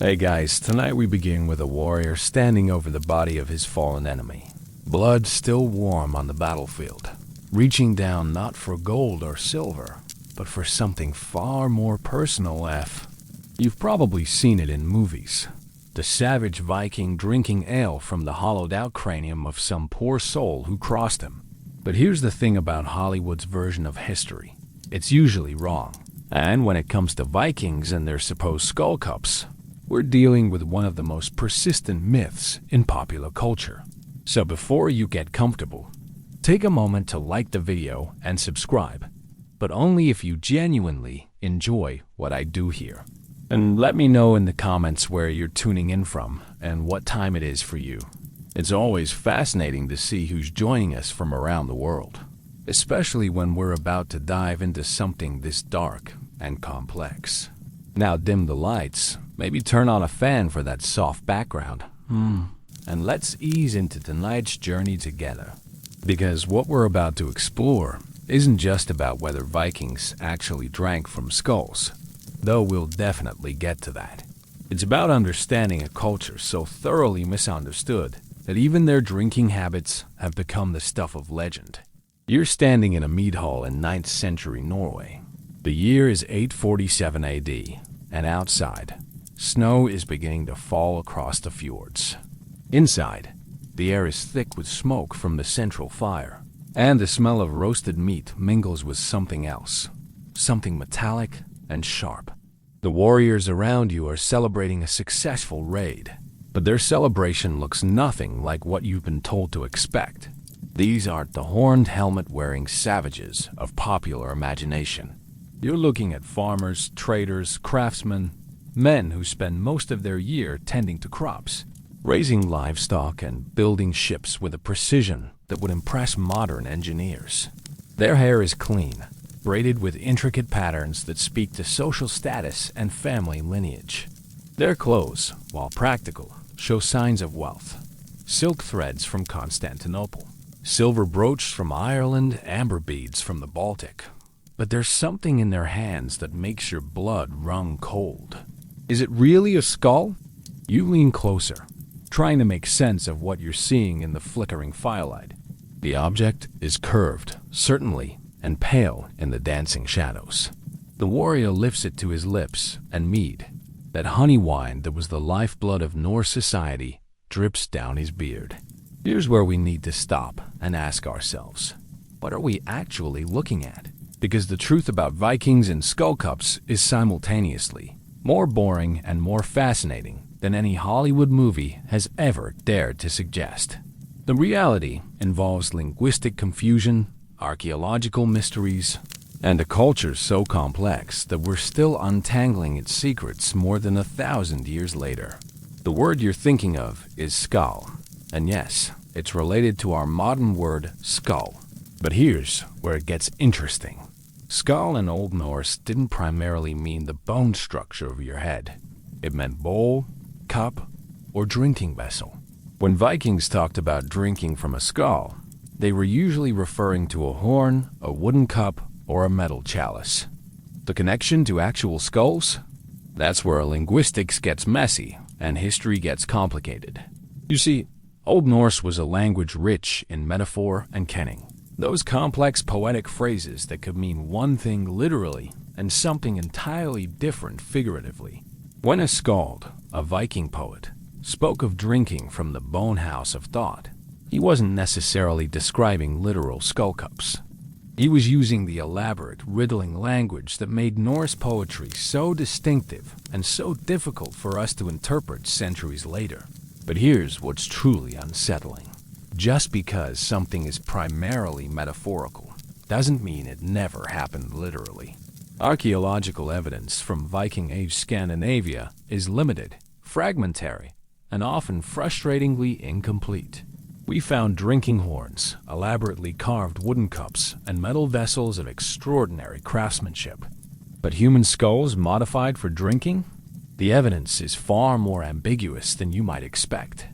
Hey guys, tonight we begin with a warrior standing over the body of his fallen enemy. Blood still warm on the battlefield, reaching down not for gold or silver, but for something far more personal. You've probably seen it in movies. The savage Viking drinking ale from the hollowed-out cranium of some poor soul who crossed him. But here's the thing about Hollywood's version of history. It's usually wrong. And when it comes to Vikings and their supposed skull cups, we're dealing with one of the most persistent myths in popular culture. So before you get comfortable, take a moment to like the video and subscribe, but only if you genuinely enjoy what I do here. And let me know in the comments where you're tuning in from and what time it is for you. It's always fascinating to see who's joining us from around the world, especially when we're about to dive into something this dark and complex. Now dim the lights, maybe turn on a fan for that soft background. And let's ease into tonight's journey together. Because what we're about to explore isn't just about whether Vikings actually drank from skulls, though we'll definitely get to that. It's about understanding a culture so thoroughly misunderstood that even their drinking habits have become the stuff of legend. You're standing in a mead hall in 9th century Norway. The year is 847 AD, and outside, snow is beginning to fall across the fjords. Inside, the air is thick with smoke from the central fire, and the smell of roasted meat mingles with something else, something metallic and sharp. The warriors around you are celebrating a successful raid, but their celebration looks nothing like what you've been told to expect. These aren't the horned helmet-wearing savages of popular imagination. You're looking at farmers, traders, craftsmen, men who spend most of their year tending to crops, raising livestock and building ships with a precision that would impress modern engineers. Their hair is clean, braided with intricate patterns that speak to social status and family lineage. Their clothes, while practical, show signs of wealth. Silk threads from Constantinople, silver brooches from Ireland, amber beads from the Baltic. But there's something in their hands that makes your blood run cold. Is it really a skull? You lean closer, trying to make sense of what you're seeing in the flickering firelight. The object is curved, certainly, and pale in the dancing shadows. The warrior lifts it to his lips, and mead, that honey wine that was the lifeblood of Norse society, drips down his beard. Here's where we need to stop and ask ourselves, what are we actually looking at? Because the truth about Vikings and skull cups is simultaneously more boring and more fascinating than any Hollywood movie has ever dared to suggest. The reality involves linguistic confusion, archaeological mysteries, and a culture so complex that we're still untangling its secrets more than 1,000 years later. The word you're thinking of is skull, and yes, it's related to our modern word skull. But here's where it gets interesting. Skull in Old Norse didn't primarily mean the bone structure of your head. It meant bowl, cup, or drinking vessel. When Vikings talked about drinking from a skull, they were usually referring to a horn, a wooden cup, or a metal chalice. The connection to actual skulls? That's where linguistics gets messy and history gets complicated. You see, Old Norse was a language rich in metaphor and kenning. Those complex poetic phrases that could mean one thing literally and something entirely different figuratively. When a skald, a Viking poet, spoke of drinking from the bone house of thought, he wasn't necessarily describing literal skull cups. He was using the elaborate, riddling language that made Norse poetry so distinctive and so difficult for us to interpret centuries later. But here's what's truly unsettling. Just because something is primarily metaphorical doesn't mean it never happened literally. Archaeological evidence from Viking-age Scandinavia is limited, fragmentary, and often frustratingly incomplete. We found drinking horns, elaborately carved wooden cups, and metal vessels of extraordinary craftsmanship. But human skulls modified for drinking? The evidence is far more ambiguous than you might expect.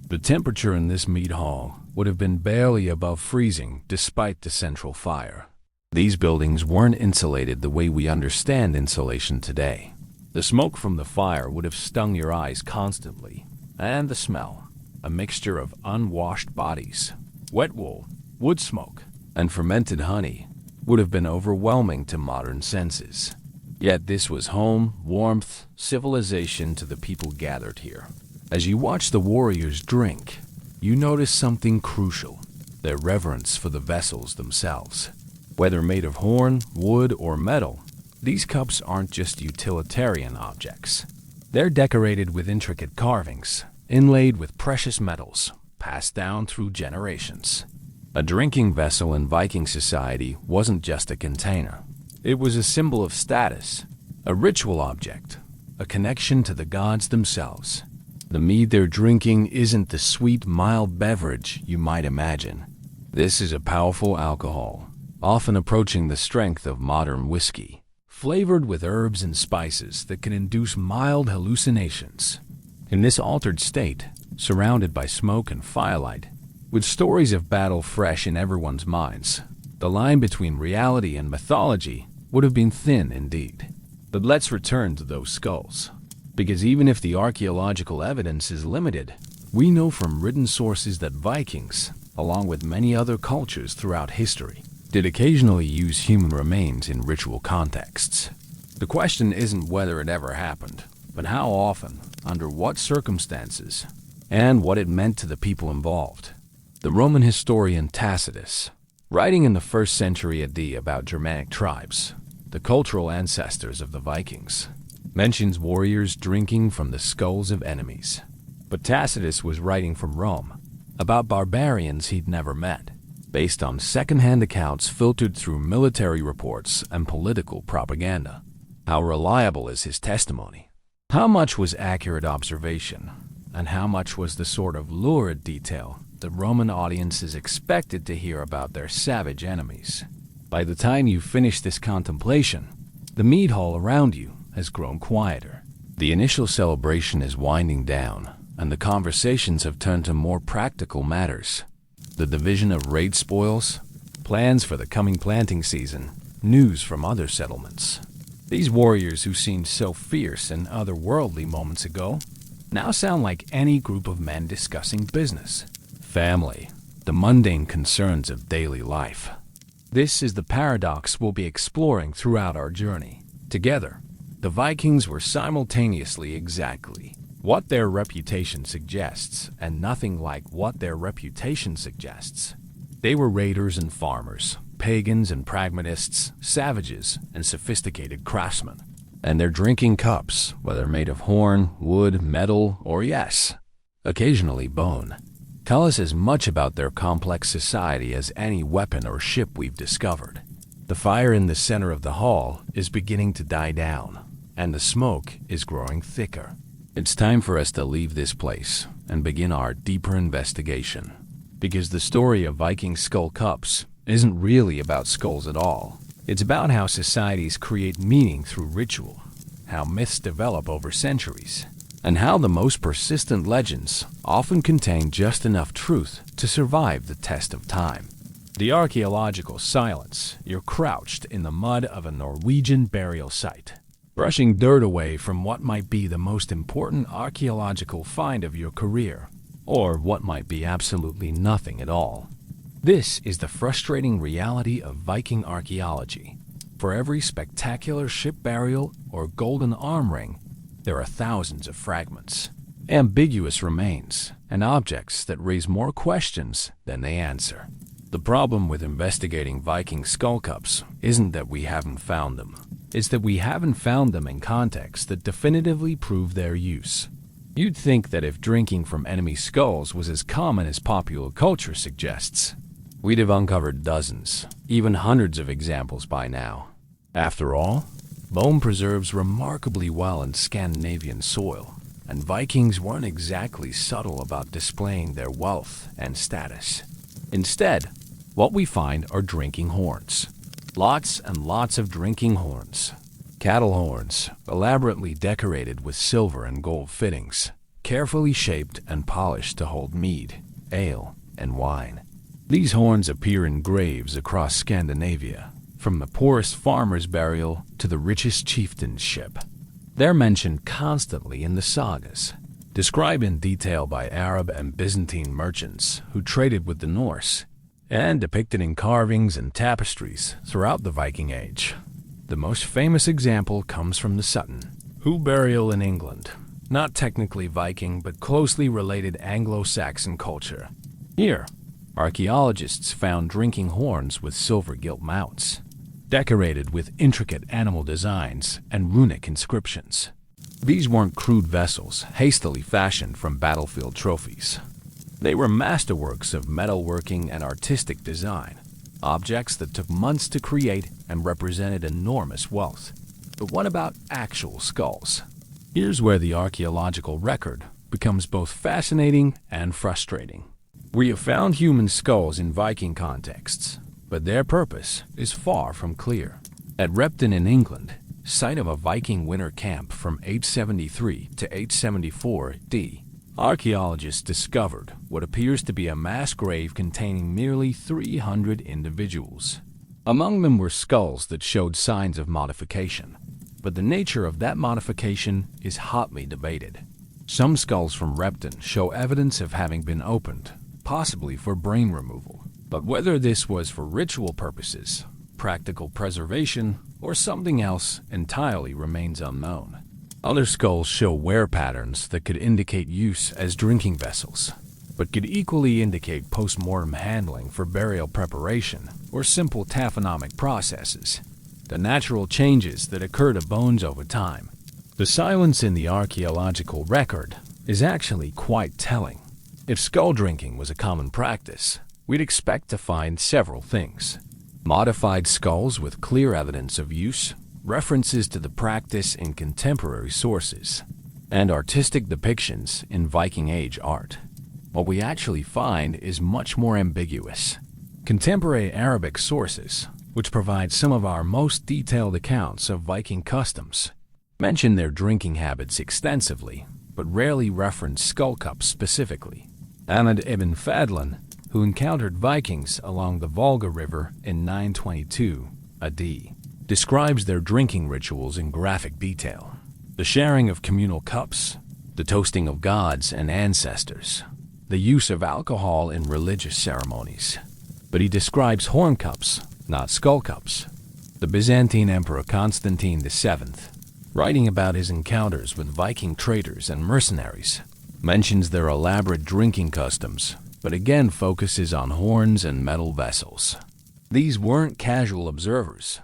The temperature in this mead hall would have been barely above freezing despite the central fire. These buildings weren't insulated the way we understand insulation today. The The smoke from the fire would have stung your eyes constantly, and the smell, a mixture of unwashed bodies, wet wool, wood smoke, and fermented honey, would have been overwhelming to modern senses. Yet this was home, warmth, civilization to the people gathered here. As you watch the warriors drink, you notice something crucial: their reverence for the vessels themselves. Whether made of horn, wood, or metal, these cups aren't just utilitarian objects. They're decorated with intricate carvings, inlaid with precious metals, passed down through generations. A drinking vessel in Viking society wasn't just a container. It was a symbol of status, a ritual object, a connection to the gods themselves. The mead they're drinking isn't the sweet, mild beverage you might imagine. This is a powerful alcohol, often approaching the strength of modern whiskey, flavored with herbs and spices that can induce mild hallucinations. In this altered state, surrounded by smoke and firelight, with stories of battle fresh in everyone's minds, the line between reality and mythology would have been thin indeed. But let's return to those skulls, because even if the archaeological evidence is limited, we know from written sources that Vikings, along with many other cultures throughout history, did occasionally use human remains in ritual contexts. The question isn't whether it ever happened, but how often, under what circumstances, and what it meant to the people involved. The Roman historian Tacitus, writing in the 1st century AD about Germanic tribes, the cultural ancestors of the Vikings, mentions warriors drinking from the skulls of enemies. But Tacitus was writing from Rome, about barbarians he'd never met, based on second-hand accounts filtered through military reports and political propaganda. How reliable is his testimony? How much was accurate observation, and how much was the sort of lurid detail the Roman audiences expected to hear about their savage enemies? By the time you finish this contemplation, the mead hall around you has grown quieter. The initial celebration is winding down, and the conversations have turned to more practical matters. The division of raid spoils, plans for the coming planting season, news from other settlements. These warriors who seemed so fierce and otherworldly moments ago now sound like any group of men discussing business, family, the mundane concerns of daily life. This is the paradox we'll be exploring throughout our journey. Together, the Vikings were simultaneously exactly what their reputation suggests, and nothing like what their reputation suggests. They were raiders and farmers, pagans and pragmatists, savages and sophisticated craftsmen. And their drinking cups, whether made of horn, wood, metal, or yes, occasionally bone, tell us as much about their complex society as any weapon or ship we've discovered. The fire in the center of the hall is beginning to die down, and the smoke is growing thicker. It's time for us to leave this place and begin our deeper investigation, because the story of Viking skull cups isn't really about skulls at all. It's about how societies create meaning through ritual, how myths develop over centuries, and how the most persistent legends often contain just enough truth to survive the test of time. The archaeological silence, you're crouched in the mud of a Norwegian burial site, brushing dirt away from what might be the most important archaeological find of your career, or what might be absolutely nothing at all. This is the frustrating reality of Viking archaeology. For every spectacular ship burial or golden arm ring, there are thousands of fragments, ambiguous remains, and objects that raise more questions than they answer. The problem with investigating Viking skull cups isn't that we haven't found them. It's that we haven't found them in contexts that definitively prove their use. You'd think that if drinking from enemy skulls was as common as popular culture suggests, we'd have uncovered dozens, even hundreds of examples by now. After all, bone preserves remarkably well in Scandinavian soil, and Vikings weren't exactly subtle about displaying their wealth and status. Instead, what we find are drinking horns. Lots and lots of drinking horns. Cattle horns, elaborately decorated with silver and gold fittings, carefully shaped and polished to hold mead, ale, and wine. These horns appear in graves across Scandinavia, from the poorest farmer's burial to the richest chieftain's ship. They're mentioned constantly in the sagas, described in detail by Arab and Byzantine merchants who traded with the Norse, and depicted in carvings and tapestries throughout the Viking Age. The most famous example comes from the Sutton Hoo burial in England, not technically Viking but closely related Anglo-Saxon culture. Here, archaeologists found drinking horns with silver gilt mounts, decorated with intricate animal designs and runic inscriptions. These weren't crude vessels hastily fashioned from battlefield trophies. They were masterworks of metalworking and artistic design, objects that took months to create and represented enormous wealth. But what about actual skulls? Here's where the archaeological record becomes both fascinating and frustrating. We have found human skulls in Viking contexts, but their purpose is far from clear. At Repton in England, site of a Viking winter camp from 873 to 874 D, archaeologists discovered what appears to be a mass grave containing nearly 300 individuals. Among them were skulls that showed signs of modification, but the nature of that modification is hotly debated. Some skulls from Repton show evidence of having been opened, possibly for brain removal, but whether this was for ritual purposes, practical preservation, or something else entirely remains unknown. Other skulls show wear patterns that could indicate use as drinking vessels, but could equally indicate post-mortem handling for burial preparation or simple taphonomic processes, the natural changes that occur to bones over time. The silence in the archaeological record is actually quite telling. If skull drinking was a common practice, we'd expect to find several things: modified skulls with clear evidence of use, references to the practice in contemporary sources, and artistic depictions in Viking Age art. What we actually find is much more ambiguous. Contemporary Arabic sources, which provide some of our most detailed accounts of Viking customs, mention their drinking habits extensively, but rarely reference skull cups specifically. Ahmad ibn Fadlan, who encountered Vikings along the Volga River in 922 AD, describes their drinking rituals in graphic detail. The sharing of communal cups, the toasting of gods and ancestors, the use of alcohol in religious ceremonies. But he describes horn cups, not skull cups. The Byzantine Emperor Constantine VII, writing about his encounters with Viking traders and mercenaries, mentions their elaborate drinking customs, but again focuses on horns and metal vessels. These weren't casual observers.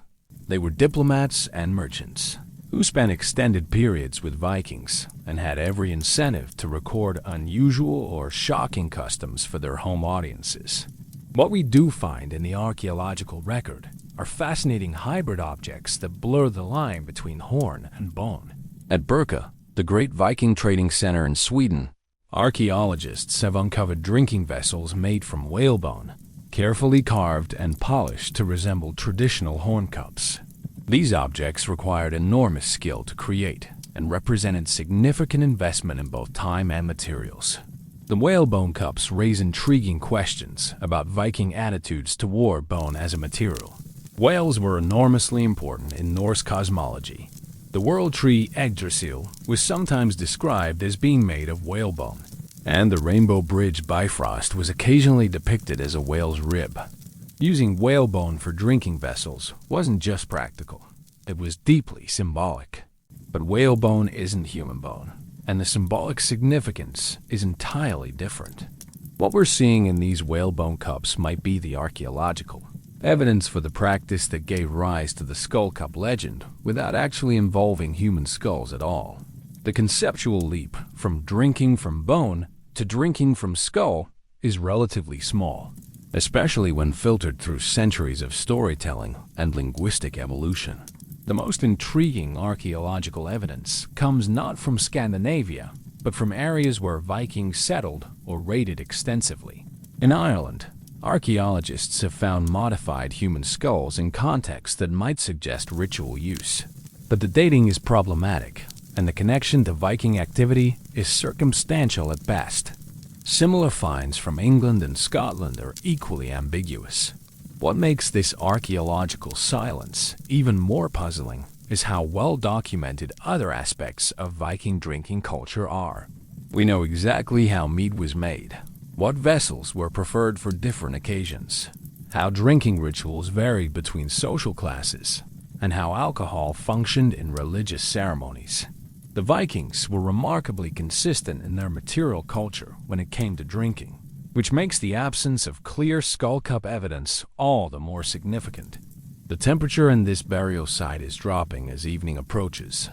They were diplomats and merchants who spent extended periods with Vikings and had every incentive to record unusual or shocking customs for their home audiences. What we do find in the archaeological record are fascinating hybrid objects that blur the line between horn and bone. At Birka, the great Viking trading center in Sweden, archaeologists have uncovered drinking vessels made from whalebone, carefully carved and polished to resemble traditional horn cups. These objects required enormous skill to create and represented significant investment in both time and materials. The whalebone cups raise intriguing questions about Viking attitudes toward bone as a material. Whales were enormously important in Norse cosmology. The world tree Yggdrasil was sometimes described as being made of whalebone, and the Rainbow Bridge Bifrost was occasionally depicted as a whale's rib. Using whalebone for drinking vessels wasn't just practical, it was deeply symbolic. But whalebone isn't human bone, and the symbolic significance is entirely different. What we're seeing in these whalebone cups might be the archaeological evidence for the practice that gave rise to the skull cup legend without actually involving human skulls at all. The conceptual leap from drinking from bone to drinking from skull is relatively small, especially when filtered through centuries of storytelling and linguistic evolution. The most intriguing archaeological evidence comes not from Scandinavia, but from areas where Vikings settled or raided extensively. In Ireland, archaeologists have found modified human skulls in contexts that might suggest ritual use. But the dating is problematic, and the connection to Viking activity is circumstantial at best. Similar finds from England and Scotland are equally ambiguous. What makes this archaeological silence even more puzzling is how well documented other aspects of Viking drinking culture are. We know exactly how mead was made, what vessels were preferred for different occasions, how drinking rituals varied between social classes, and how alcohol functioned in religious ceremonies. The Vikings were remarkably consistent in their material culture when it came to drinking, which makes the absence of clear skull cup evidence all the more significant. The temperature in this burial site is dropping as evening approaches,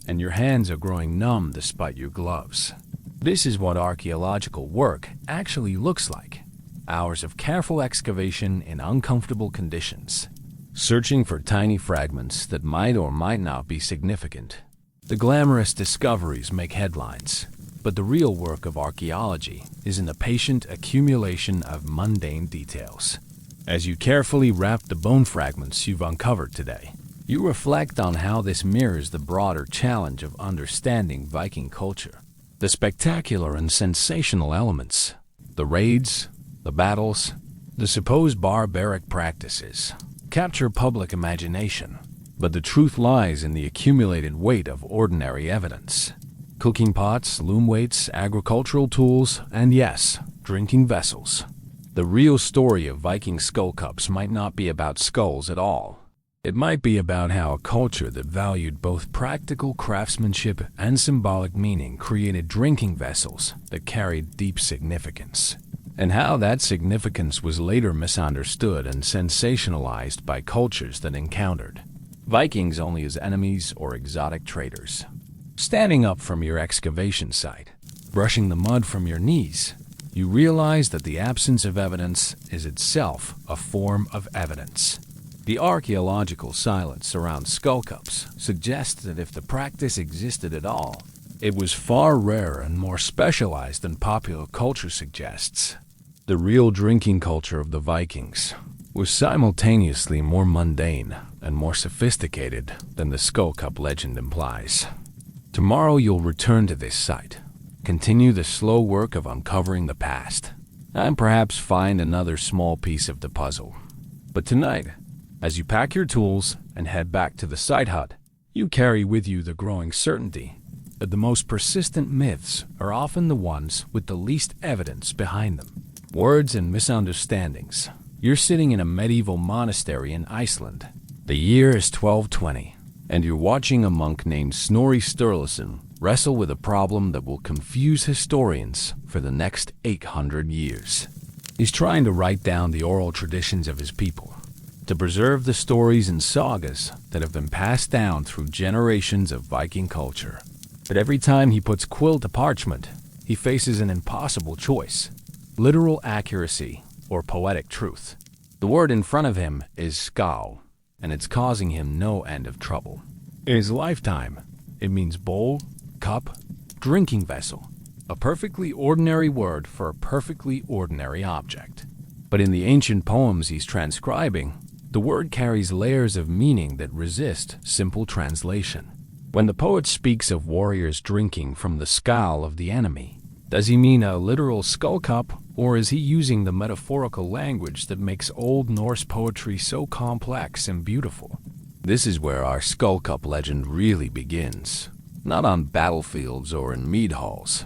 and your hands are growing numb despite your gloves. This is what archaeological work actually looks like. Hours of careful excavation in uncomfortable conditions, searching for tiny fragments that might or might not be significant. The glamorous discoveries make headlines, but the real work of archaeology is in the patient accumulation of mundane details. As you carefully wrap the bone fragments you've uncovered today, you reflect on how this mirrors the broader challenge of understanding Viking culture. The spectacular and sensational elements, the raids, the battles, the supposed barbaric practices, capture public imagination, but the truth lies in the accumulated weight of ordinary evidence. Cooking pots, loom weights, agricultural tools, and yes, drinking vessels. The real story of Viking skull cups might not be about skulls at all. It might be about how a culture that valued both practical craftsmanship and symbolic meaning created drinking vessels that carried deep significance, and how that significance was later misunderstood and sensationalized by cultures that encountered Vikings only as enemies or exotic traders. Standing up from your excavation site, brushing the mud from your knees, you realize that the absence of evidence is itself a form of evidence. The archaeological silence around skull cups suggests that if the practice existed at all, it was far rarer and more specialized than popular culture suggests. The real drinking culture of the Vikings was simultaneously more mundane and more sophisticated than the skull cup legend implies. Tomorrow you'll return to this site, continue the slow work of uncovering the past, and perhaps find another small piece of the puzzle. But tonight, as you pack your tools and head back to the site hut, you carry with you the growing certainty that the most persistent myths are often the ones with the least evidence behind them. Words and misunderstandings. You're sitting in a medieval monastery in Iceland. The year is 1220, and you're watching a monk named Snorri Sturluson wrestle with a problem that will confuse historians for the next 800 years. He's trying to write down the oral traditions of his people, to preserve the stories and sagas that have been passed down through generations of Viking culture. But every time he puts quill to parchment, he faces an impossible choice: literal accuracy or poetic truth. The word in front of him is skál, and it's causing him no end of trouble. In his lifetime, it means bowl, cup, drinking vessel, a perfectly ordinary word for a perfectly ordinary object. But in the ancient poems he's transcribing, the word carries layers of meaning that resist simple translation. When the poet speaks of warriors drinking from the skull of the enemy, does he mean a literal skull cup, or is he using the metaphorical language that makes Old Norse poetry so complex and beautiful? This is where our skull cup legend really begins, not on battlefields or in mead halls,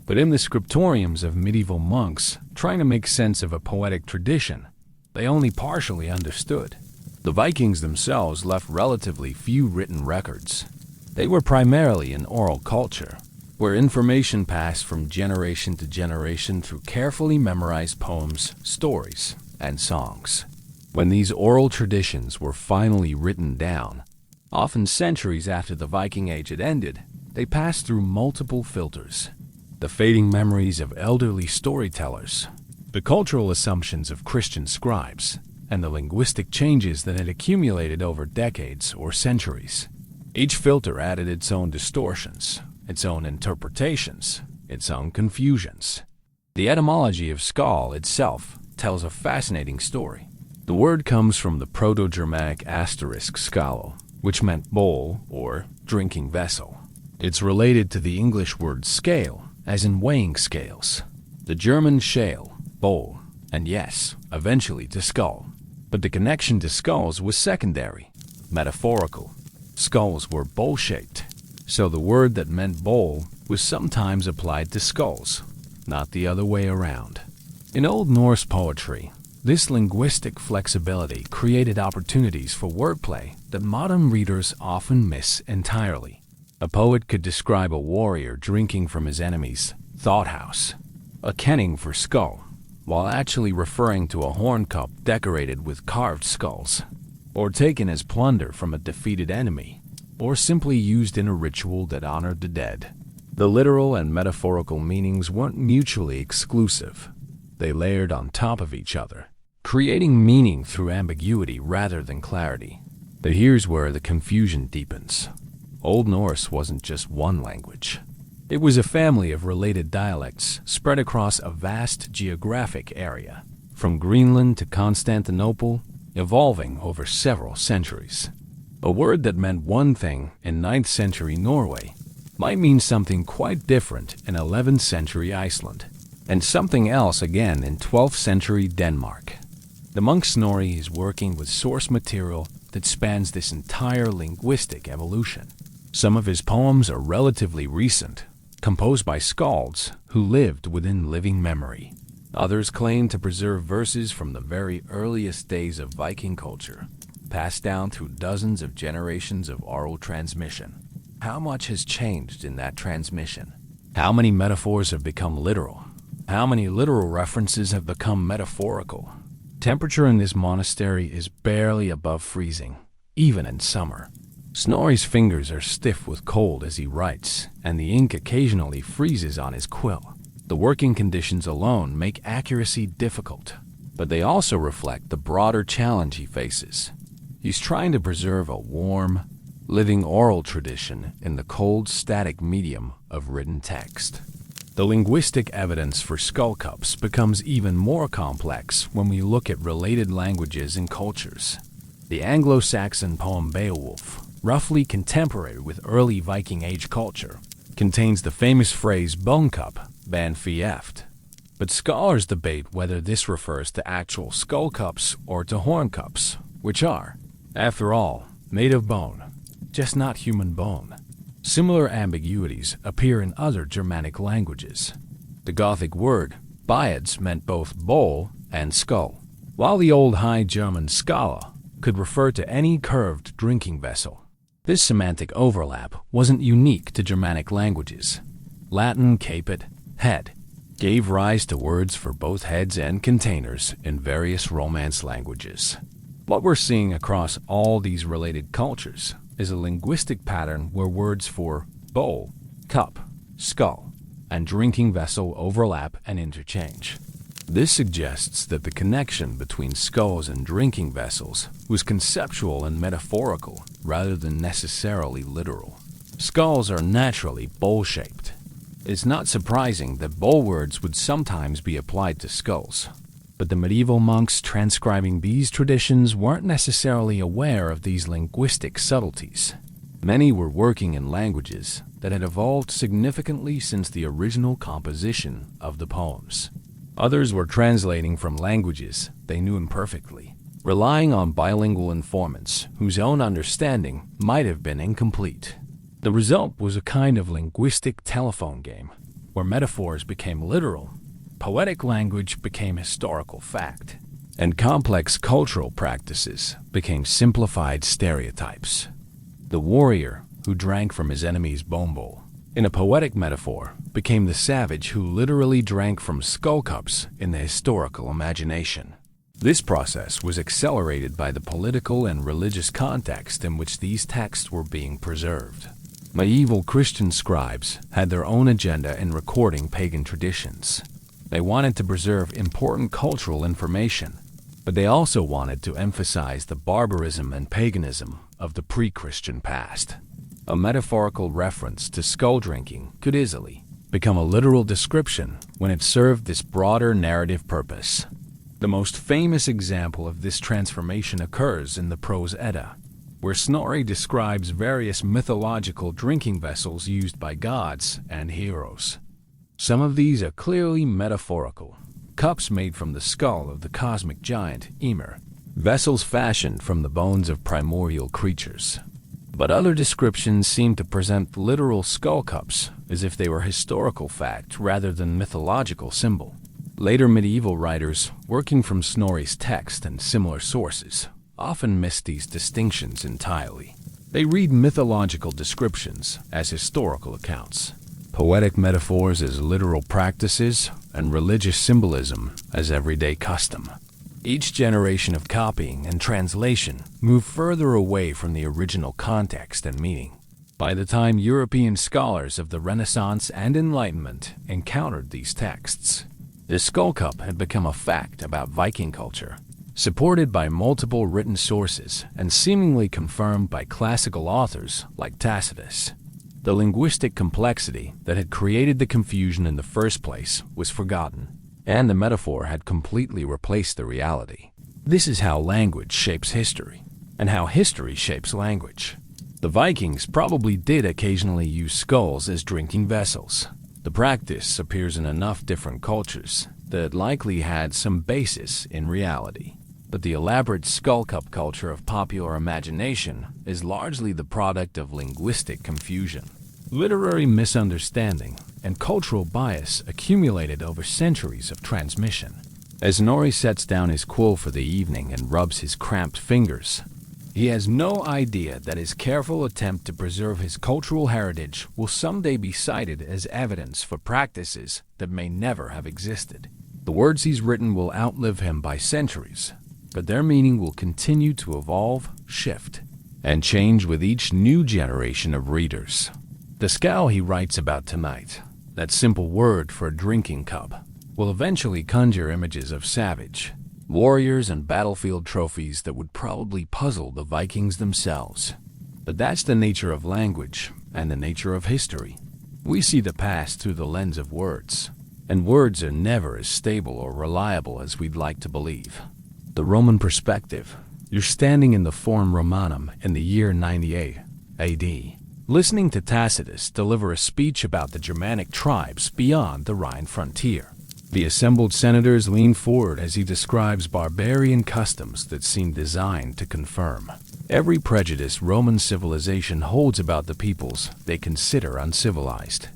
but in the scriptoriums of medieval monks trying to make sense of a poetic tradition they only partially understood. The Vikings themselves left relatively few written records. They were primarily an oral culture, where information passed from generation to generation through carefully memorized poems, stories, and songs. When these oral traditions were finally written down, often centuries after the Viking Age had ended, they passed through multiple filters: the fading memories of elderly storytellers, the cultural assumptions of Christian scribes, and the linguistic changes that had accumulated over decades or centuries. Each filter added its own distortions, its own interpretations, its own confusions. The etymology of skál itself tells a fascinating story. The word comes from the Proto-Germanic asterisk skalo, which meant bowl or drinking vessel. It's related to the English word scale, as in weighing scales, the German schale, bowl, and yes, eventually to skull. But the connection to skulls was secondary, metaphorical. Skulls were bowl-shaped, so the word that meant bowl was sometimes applied to skulls, not the other way around. In Old Norse poetry, this linguistic flexibility created opportunities for wordplay that modern readers often miss entirely. A poet could describe a warrior drinking from his enemy's thought house, a kenning for skull, while actually referring to a horn cup decorated with carved skulls, or taken as plunder from a defeated enemy, or simply used in a ritual that honored the dead. The literal and metaphorical meanings weren't mutually exclusive. They layered on top of each other, creating meaning through ambiguity rather than clarity. But here's where the confusion deepens. Old Norse wasn't just one language. It was a family of related dialects spread across a vast geographic area, from Greenland to Constantinople, evolving over several centuries. A word that meant one thing in 9th century Norway might mean something quite different in 11th century Iceland, and something else again in 12th century Denmark. The monk Snorri is working with source material that spans this entire linguistic evolution. Some of his poems are relatively recent, composed by skalds who lived within living memory. Others claim to preserve verses from the very earliest days of Viking culture, passed down through dozens of generations of oral transmission. How much has changed in that transmission? How many metaphors have become literal? How many literal references have become metaphorical? Temperature in this monastery is barely above freezing, even in summer. Snorri's fingers are stiff with cold as he writes, and the ink occasionally freezes on his quill. The working conditions alone make accuracy difficult, but they also reflect the broader challenge he faces. He's trying to preserve a warm, living oral tradition in the cold, static medium of written text. The linguistic evidence for skull cups becomes even more complex when we look at related languages and cultures. The Anglo-Saxon poem Beowulf, roughly contemporary with early Viking Age culture, contains the famous phrase bone cup, ban fieft. But scholars debate whether this refers to actual skull cups or to horn cups, which are, after all, made of bone, just not human bone. Similar ambiguities appear in other Germanic languages. The Gothic word "biads" meant both bowl and skull, while the Old High German skala could refer to any curved drinking vessel. This semantic overlap wasn't unique to Germanic languages. Latin caput, head, gave rise to words for both heads and containers in various Romance languages. What we're seeing across all these related cultures is a linguistic pattern where words for bowl, cup, skull, and drinking vessel overlap and interchange. This suggests that the connection between skulls and drinking vessels was conceptual and metaphorical rather than necessarily literal. Skulls are naturally bowl-shaped. It's not surprising that bowl words would sometimes be applied to skulls. But the medieval monks transcribing these traditions weren't necessarily aware of these linguistic subtleties. Many were working in languages that had evolved significantly since the original composition of the poems. Others were translating from languages they knew imperfectly, relying on bilingual informants whose own understanding might have been incomplete. The result was a kind of linguistic telephone game, where metaphors became literal, poetic language became historical fact, and complex cultural practices became simplified stereotypes. The warrior who drank from his enemy's bone bowl, in a poetic metaphor, became the savage who literally drank from skull cups in the historical imagination. This process was accelerated by the political and religious context in which these texts were being preserved. Medieval Christian scribes had their own agenda in recording pagan traditions. They wanted to preserve important cultural information, but they also wanted to emphasize the barbarism and paganism of the pre-Christian past. A metaphorical reference to skull drinking could easily become a literal description when it served this broader narrative purpose. The most famous example of this transformation occurs in the Prose Edda, where Snorri describes various mythological drinking vessels used by gods and heroes. Some of these are clearly metaphorical, cups made from the skull of the cosmic giant Ymir, vessels fashioned from the bones of primordial creatures. But other descriptions seem to present literal skull cups as if they were historical fact rather than mythological symbol. Later medieval writers, working from Snorri's text and similar sources, often miss these distinctions entirely. They read mythological descriptions as historical accounts, poetic metaphors as literal practices, and religious symbolism as everyday custom. Each generation of copying and translation moved further away from the original context and meaning. By the time European scholars of the Renaissance and Enlightenment encountered these texts, the skull cup had become a fact about Viking culture, supported by multiple written sources and seemingly confirmed by classical authors like Tacitus. The linguistic complexity that had created the confusion in the first place was forgotten, and the metaphor had completely replaced the reality. This is how language shapes history, and how history shapes language. The Vikings probably did occasionally use skulls as drinking vessels. The practice appears in enough different cultures that it likely had some basis in reality. But the elaborate skull cup culture of popular imagination is largely the product of linguistic confusion, literary misunderstanding, and cultural bias accumulated over centuries of transmission. As Snorri sets down his quill for the evening and rubs his cramped fingers, he has no idea that his careful attempt to preserve his cultural heritage will someday be cited as evidence for practices that may never have existed. The words he's written will outlive him by centuries, but their meaning will continue to evolve, shift, and change with each new generation of readers. The scowl he writes about tonight, that simple word for a drinking cup, will eventually conjure images of savage warriors and battlefield trophies that would probably puzzle the Vikings themselves. But that's the nature of language and the nature of history. We see the past through the lens of words, and words are never as stable or reliable as we'd like to believe. The Roman perspective. You're standing in the Forum Romanum in the year 98 AD, listening to Tacitus deliver a speech about the Germanic tribes beyond the Rhine frontier. The assembled senators lean forward as he describes barbarian customs that seem designed to confirm every prejudice Roman civilization holds about the peoples they consider uncivilized.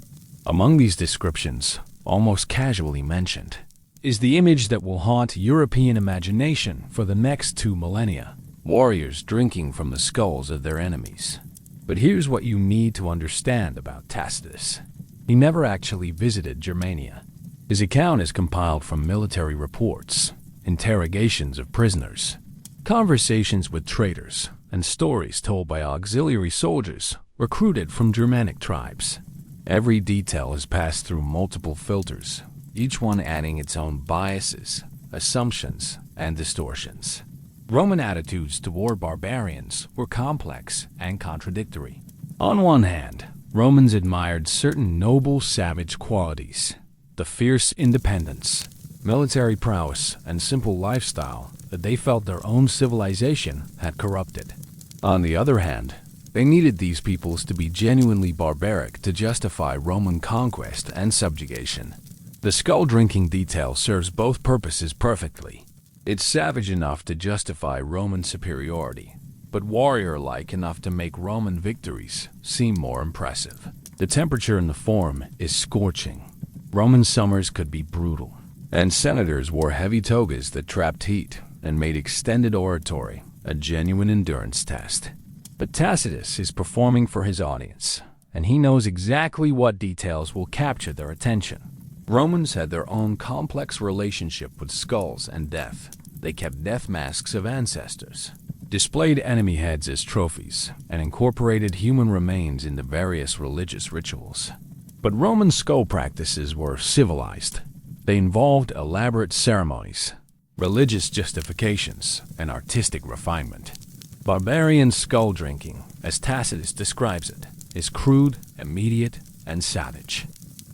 Among these descriptions, almost casually mentioned, is the image that will haunt European imagination for the next 2 millennia: warriors drinking from the skulls of their enemies. But here's what you need to understand about Tacitus. He never actually visited Germania. His account is compiled from military reports, interrogations of prisoners, conversations with traders, and stories told by auxiliary soldiers recruited from Germanic tribes. Every detail is passed through multiple filters, each one adding its own biases, assumptions, and distortions. Roman attitudes toward barbarians were complex and contradictory. On one hand, Romans admired certain noble savage qualities: the fierce independence, military prowess, and simple lifestyle that they felt their own civilization had corrupted. On the other hand, they needed these peoples to be genuinely barbaric to justify Roman conquest and subjugation. The skull-drinking detail serves both purposes perfectly. It's savage enough to justify Roman superiority, but warrior-like enough to make Roman victories seem more impressive. The temperature in the Forum is scorching. Roman summers could be brutal, and senators wore heavy togas that trapped heat and made extended oratory a genuine endurance test. But Tacitus is performing for his audience, and he knows exactly what details will capture their attention. Romans had their own complex relationship with skulls and death. They kept death masks of ancestors, displayed enemy heads as trophies, and incorporated human remains into various religious rituals. But Roman skull practices were civilized. They involved elaborate ceremonies, religious justifications, and artistic refinement. Barbarian skull drinking, as Tacitus describes it, is crude, immediate, and savage.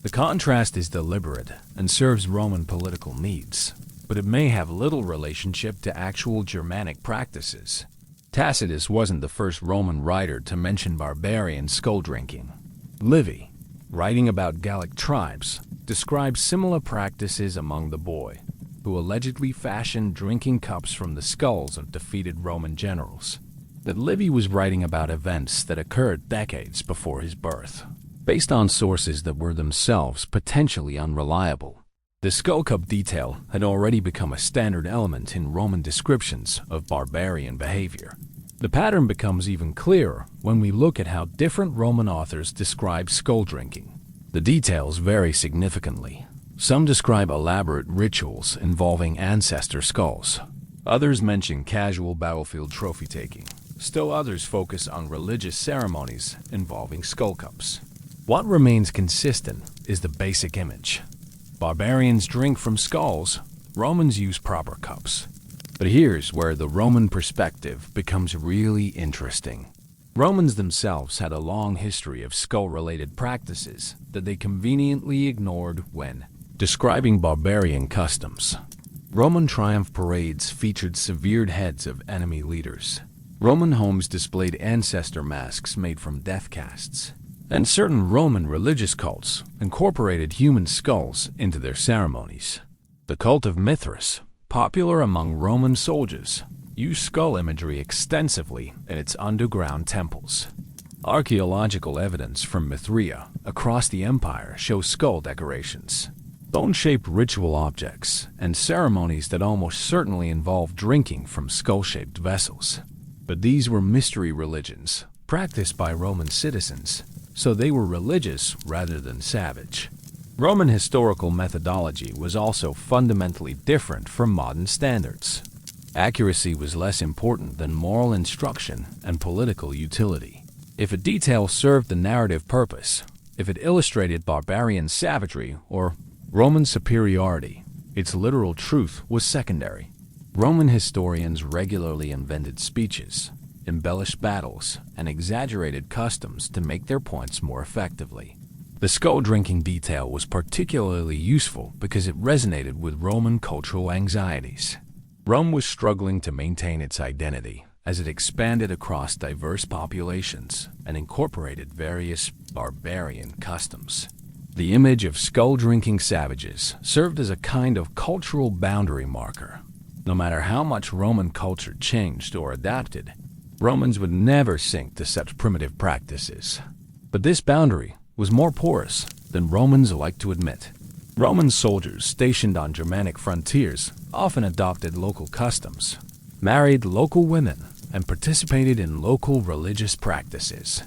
The contrast is deliberate and serves Roman political needs, but it may have little relationship to actual Germanic practices. Tacitus wasn't the first Roman writer to mention barbarian skull drinking. Livy, writing about Gallic tribes, describes similar practices among the boy, who allegedly fashioned drinking cups from the skulls of defeated Roman generals. that Livy was writing about events that occurred decades before his birth, based on sources that were themselves potentially unreliable. The skullcap detail had already become a standard element in Roman descriptions of barbarian behavior. The pattern becomes even clearer when we look at how different Roman authors describe skull drinking. The details vary significantly. Some describe elaborate rituals involving ancestor skulls. Others mention casual battlefield trophy taking. Still others focus on religious ceremonies involving skullcaps. What remains consistent is the basic image. Barbarians drink from skulls, Romans use proper cups. But here's where the Roman perspective becomes really interesting. Romans themselves had a long history of skull-related practices that they conveniently ignored when describing barbarian customs. Roman triumph parades featured severed heads of enemy leaders. Roman homes displayed ancestor masks made from death casts. And certain Roman religious cults incorporated human skulls into their ceremonies. The cult of Mithras, popular among Roman soldiers, used skull imagery extensively in its underground temples. Archaeological evidence from Mithraea across the empire shows skull decorations, bone-shaped ritual objects, and ceremonies that almost certainly involve drinking from skull-shaped vessels. But these were mystery religions, practiced by Roman citizens, so they were religious rather than savage. Roman historical methodology was also fundamentally different from modern standards. Accuracy was less important than moral instruction and political utility. If a detail served the narrative purpose, if it illustrated barbarian savagery or Roman superiority, its literal truth was secondary. Roman historians regularly invented speeches, embellished battles, and exaggerated customs to make their points more effectively. The skull-drinking detail was particularly useful because it resonated with Roman cultural anxieties. Rome was struggling to maintain its identity as it expanded across diverse populations and incorporated various barbarian customs. The image of skull-drinking savages served as a kind of cultural boundary marker. No matter how much Roman culture changed or adapted, Romans would never sink to such primitive practices. But this boundary was more porous than Romans like to admit. Roman soldiers stationed on Germanic frontiers often adopted local customs, married local women, and participated in local religious practices.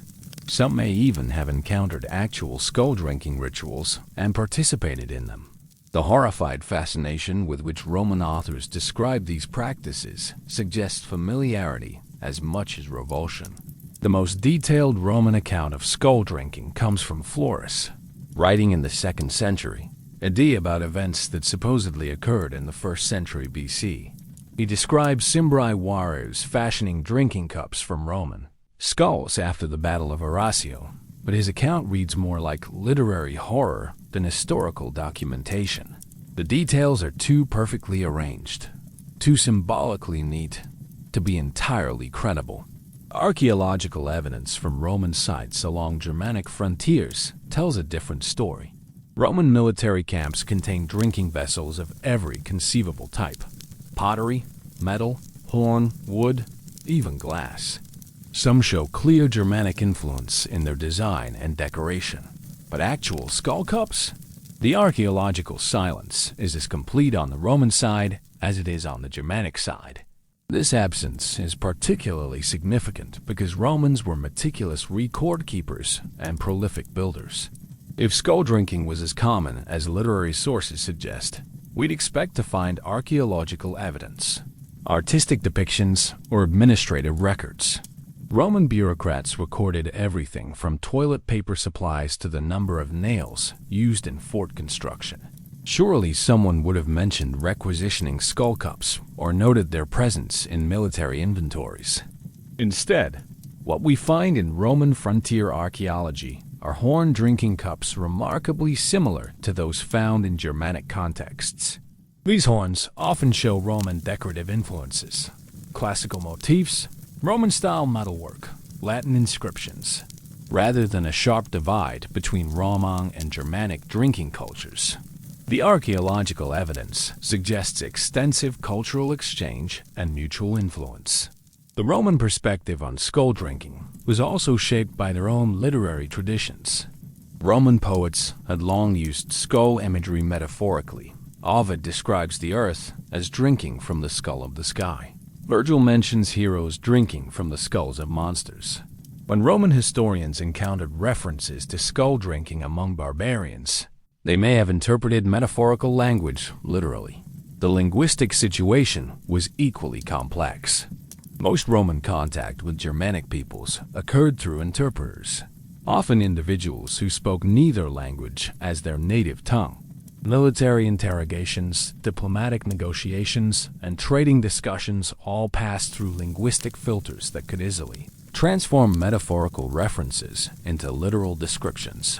Some may even have encountered actual skull-drinking rituals and participated in them. The horrified fascination with which Roman authors describe these practices suggests familiarity as much as revulsion. The most detailed Roman account of skull drinking comes from Florus, writing in the 2nd century, a day about events that supposedly occurred in the 1st century BC. He describes Cimbri warriors fashioning drinking cups from Roman skulls after the Battle of Arasio, but his account reads more like literary horror than historical documentation. The details are too perfectly arranged, too symbolically neat, to be entirely credible. Archaeological evidence from Roman sites along Germanic frontiers tells a different story. Roman military camps contained drinking vessels of every conceivable type: pottery, metal, horn, wood, even glass. Some show clear Germanic influence in their design and decoration. But actual skull cups? The archaeological silence is as complete on the Roman side as it is on the Germanic side. This absence is particularly significant because Romans were meticulous record keepers and prolific builders. If skull drinking was as common as literary sources suggest, we'd expect to find archaeological evidence, artistic depictions, or administrative records. Roman bureaucrats recorded everything from toilet paper supplies to the number of nails used in fort construction. Surely someone would have mentioned requisitioning skull cups or noted their presence in military inventories. Instead, what we find in Roman frontier archaeology are horn drinking cups remarkably similar to those found in Germanic contexts. These horns often show Roman decorative influences, classical motifs, Roman-style metalwork, Latin inscriptions, rather than a sharp divide between Roman and Germanic drinking cultures. The archaeological evidence suggests extensive cultural exchange and mutual influence. The Roman perspective on skull drinking was also shaped by their own literary traditions. Roman poets had long used skull imagery metaphorically. Ovid describes the earth as drinking from the skull of the sky. Virgil mentions heroes drinking from the skulls of monsters. When Roman historians encountered references to skull drinking among barbarians, they may have interpreted metaphorical language literally. The linguistic situation was equally complex. Most Roman contact with Germanic peoples occurred through interpreters, often individuals who spoke neither language as their native tongue. Military interrogations, diplomatic negotiations, and trading discussions all passed through linguistic filters that could easily transform metaphorical references into literal descriptions.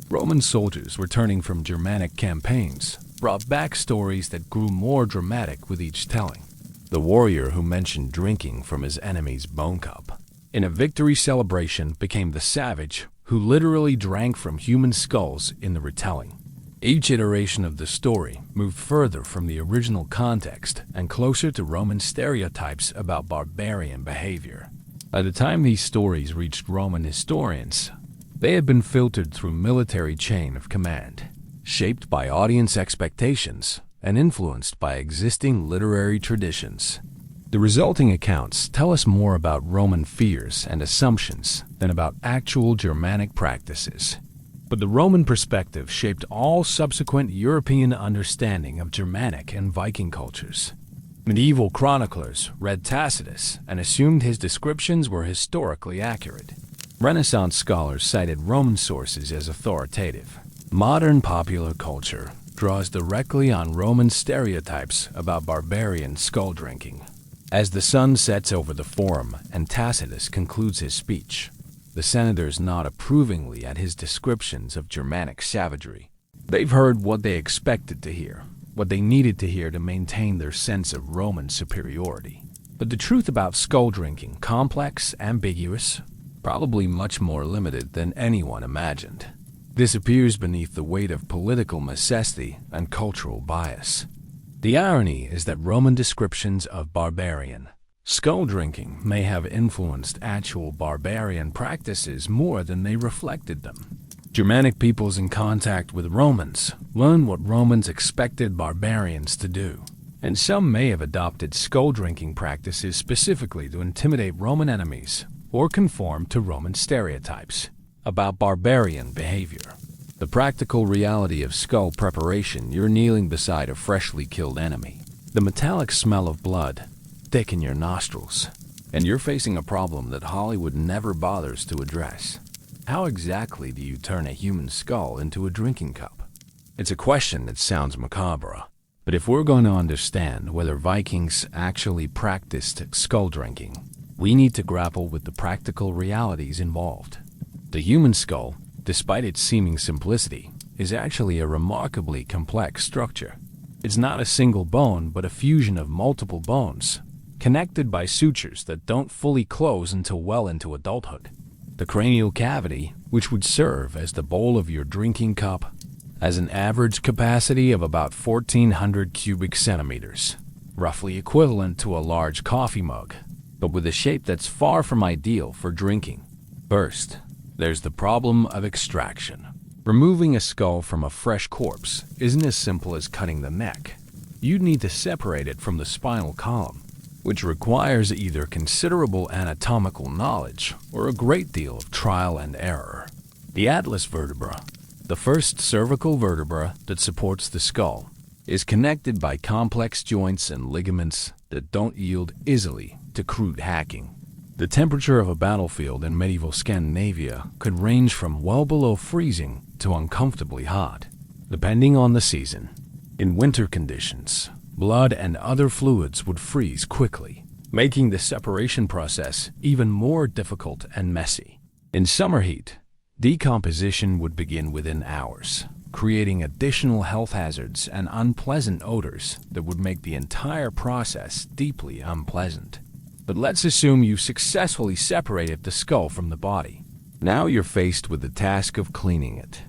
Roman soldiers returning from Germanic campaigns brought back stories that grew more dramatic with each telling. The warrior who mentioned drinking from his enemy's bone cup in a victory celebration became the savage who literally drank from human skulls in the retelling. Each iteration of the story moved further from the original context and closer to Roman stereotypes about barbarian behavior. By the time these stories reached Roman historians, they had been filtered through military chain of command, shaped by audience expectations and influenced by existing literary traditions. The resulting accounts tell us more about Roman fears and assumptions than about actual Germanic practices. But the Roman perspective shaped all subsequent European understanding of Germanic and Viking cultures. Medieval chroniclers read Tacitus and assumed his descriptions were historically accurate. Renaissance scholars cited Roman sources as authoritative. Modern popular culture draws directly on Roman stereotypes about barbarian skull drinking. As the sun sets over the forum and Tacitus concludes his speech, the senators nod approvingly at his descriptions of Germanic savagery. They've heard what they expected to hear, what they needed to hear to maintain their sense of Roman superiority. But the truth about skull drinking, complex, ambiguous, probably much more limited than anyone imagined, disappears beneath the weight of political necessity and cultural bias. The irony is that Roman descriptions of barbarian skull drinking may have influenced actual barbarian practices more than they reflected them. Germanic peoples in contact with Romans learned what Romans expected barbarians to do, and some may have adopted skull drinking practices specifically to intimidate Roman enemies or conform to Roman stereotypes about barbarian behavior. The practical reality of skull preparation: you're kneeling beside a freshly killed enemy. The metallic smell of blood thick in your nostrils, and you're facing a problem that Hollywood never bothers to address. How exactly do you turn a human skull into a drinking cup? It's a question that sounds macabre, but if we're going to understand whether Vikings actually practiced skull drinking, we need to grapple with the practical realities involved. The human skull, despite its seeming simplicity, is actually a remarkably complex structure. It's not a single bone, but a fusion of multiple bones, connected by sutures that don't fully close until well into adulthood. The cranial cavity, which would serve as the bowl of your drinking cup, has an average capacity of about 1,400 cubic centimeters, roughly equivalent to a large coffee mug, but with a shape that's far from ideal for drinking. First, there's the problem of extraction. Removing a skull from a fresh corpse isn't as simple as cutting the neck. You'd need to separate it from the spinal column, which requires either considerable anatomical knowledge or a great deal of trial and error. The atlas vertebra, the first cervical vertebra that supports the skull, is connected by complex joints and ligaments that don't yield easily to crude hacking. The temperature of a battlefield in medieval Scandinavia could range from well below freezing to uncomfortably hot, depending on the season. In winter conditions, blood and other fluids would freeze quickly, making the separation process even more difficult and messy. In summer heat, decomposition would begin within hours, creating additional health hazards and unpleasant odors that would make the entire process deeply unpleasant. But let's assume you've successfully separated the skull from the body. Now you're faced with the task of cleaning it.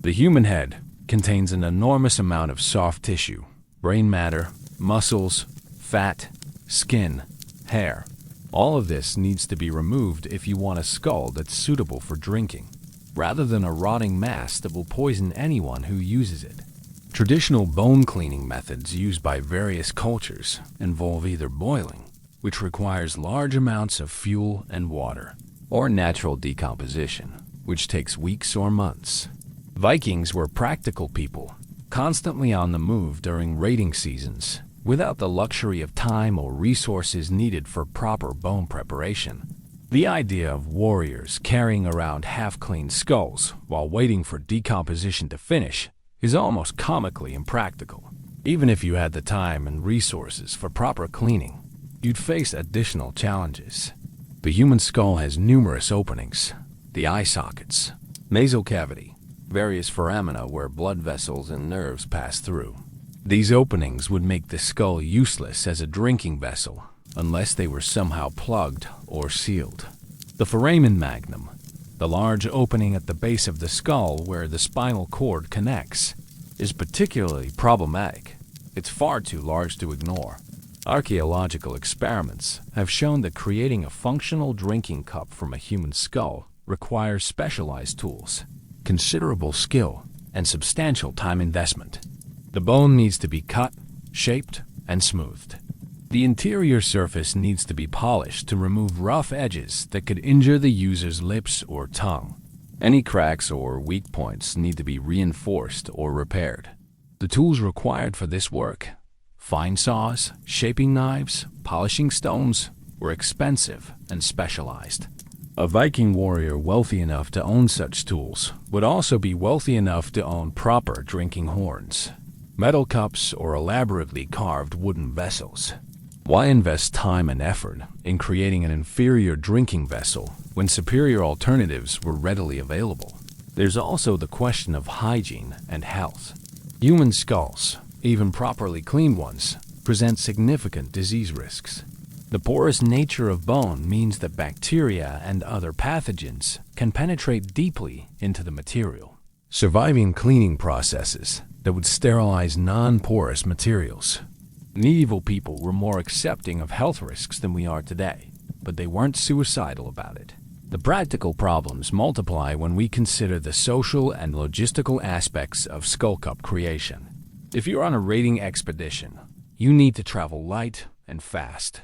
The human head contains an enormous amount of soft tissue, brain matter, muscles, fat, skin, hair, All of this needs to be removed if you want a skull that's suitable for drinking, rather than a rotting mass that will poison anyone who uses it. Traditional bone cleaning methods used by various cultures involve either boiling, which requires large amounts of fuel and water, or natural decomposition, which takes weeks or months. Vikings were practical people, constantly on the move during raiding seasons, without the luxury of time or resources needed for proper bone preparation. The idea of warriors carrying around half-clean skulls while waiting for decomposition to finish is almost comically impractical. Even if you had the time and resources for proper cleaning, you'd face additional challenges. The human skull has numerous openings: the eye sockets, nasal cavity, various foramina where blood vessels and nerves pass through. These openings would make the skull useless as a drinking vessel unless they were somehow plugged or sealed. The foramen magnum, the large opening at the base of the skull where the spinal cord connects, is particularly problematic. It's far too large to ignore. Archaeological experiments have shown that creating a functional drinking cup from a human skull requires specialized tools, considerable skill, and substantial time investment. The bone needs to be cut, shaped, and smoothed. The interior surface needs to be polished to remove rough edges that could injure the user's lips or tongue. Any cracks or weak points need to be reinforced or repaired. The tools required for this work, fine saws, shaping knives, polishing stones, were expensive and specialized. A Viking warrior wealthy enough to own such tools would also be wealthy enough to own proper drinking horns, metal cups, or elaborately carved wooden vessels. Why invest time and effort in creating an inferior drinking vessel when superior alternatives were readily available? There's also the question of hygiene and health. Human skulls, even properly cleaned ones, present significant disease risks. The porous nature of bone means that bacteria and other pathogens can penetrate deeply into the material. Surviving cleaning processes that would sterilize non-porous materials. Medieval people were more accepting of health risks than we are today, but they weren't suicidal about it. The practical problems multiply when we consider the social and logistical aspects of skull cup creation. If you're on a raiding expedition, you need to travel light and fast.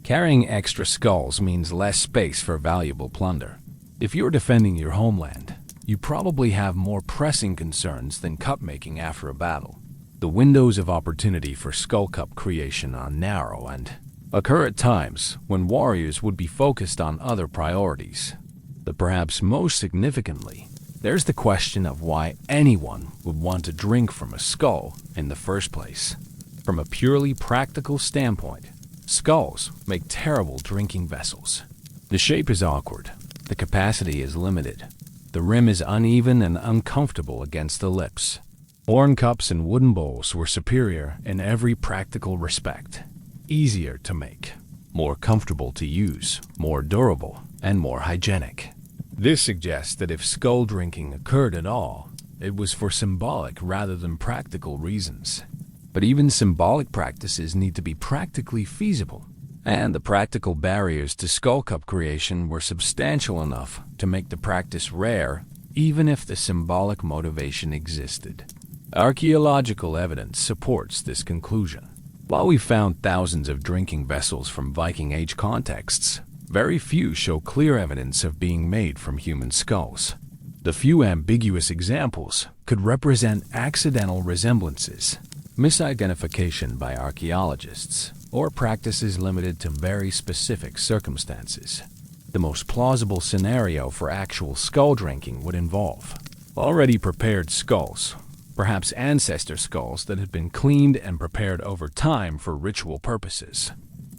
Carrying extra skulls means less space for valuable plunder. If you're defending your homeland, you probably have more pressing concerns than cup making after a battle. The windows of opportunity for skull cup creation are narrow and occur at times when warriors would be focused on other priorities. But perhaps most significantly, there's the question of why anyone would want to drink from a skull in the first place. From a purely practical standpoint, skulls make terrible drinking vessels. The shape is awkward, the capacity is limited, the rim is uneven and uncomfortable against the lips. Horn cups and wooden bowls were superior in every practical respect. Easier to make, more comfortable to use, more durable, and more hygienic. This suggests that if skull drinking occurred at all, it was for symbolic rather than practical reasons. But even symbolic practices need to be practically feasible, and the practical barriers to skull cup creation were substantial enough to make the practice rare, even if the symbolic motivation existed. Archaeological evidence supports this conclusion. While we found thousands of drinking vessels from Viking Age contexts, very few show clear evidence of being made from human skulls. The few ambiguous examples could represent accidental resemblances, misidentification by archaeologists, or practices limited to very specific circumstances. The most plausible scenario for actual skull drinking would involve already prepared skulls, perhaps ancestor skulls that had been cleaned and prepared over time for ritual purposes,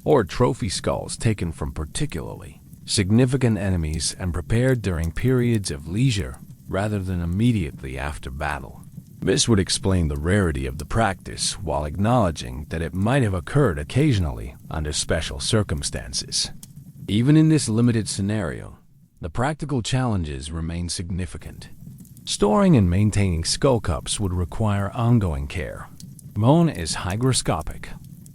or trophy skulls taken from particularly significant enemies and prepared during periods of leisure rather than immediately after battle. This would explain the rarity of the practice while acknowledging that it might have occurred occasionally under special circumstances. Even in this limited scenario, the practical challenges remain significant. Storing and maintaining skull cups would require ongoing care. Bone is hygroscopic,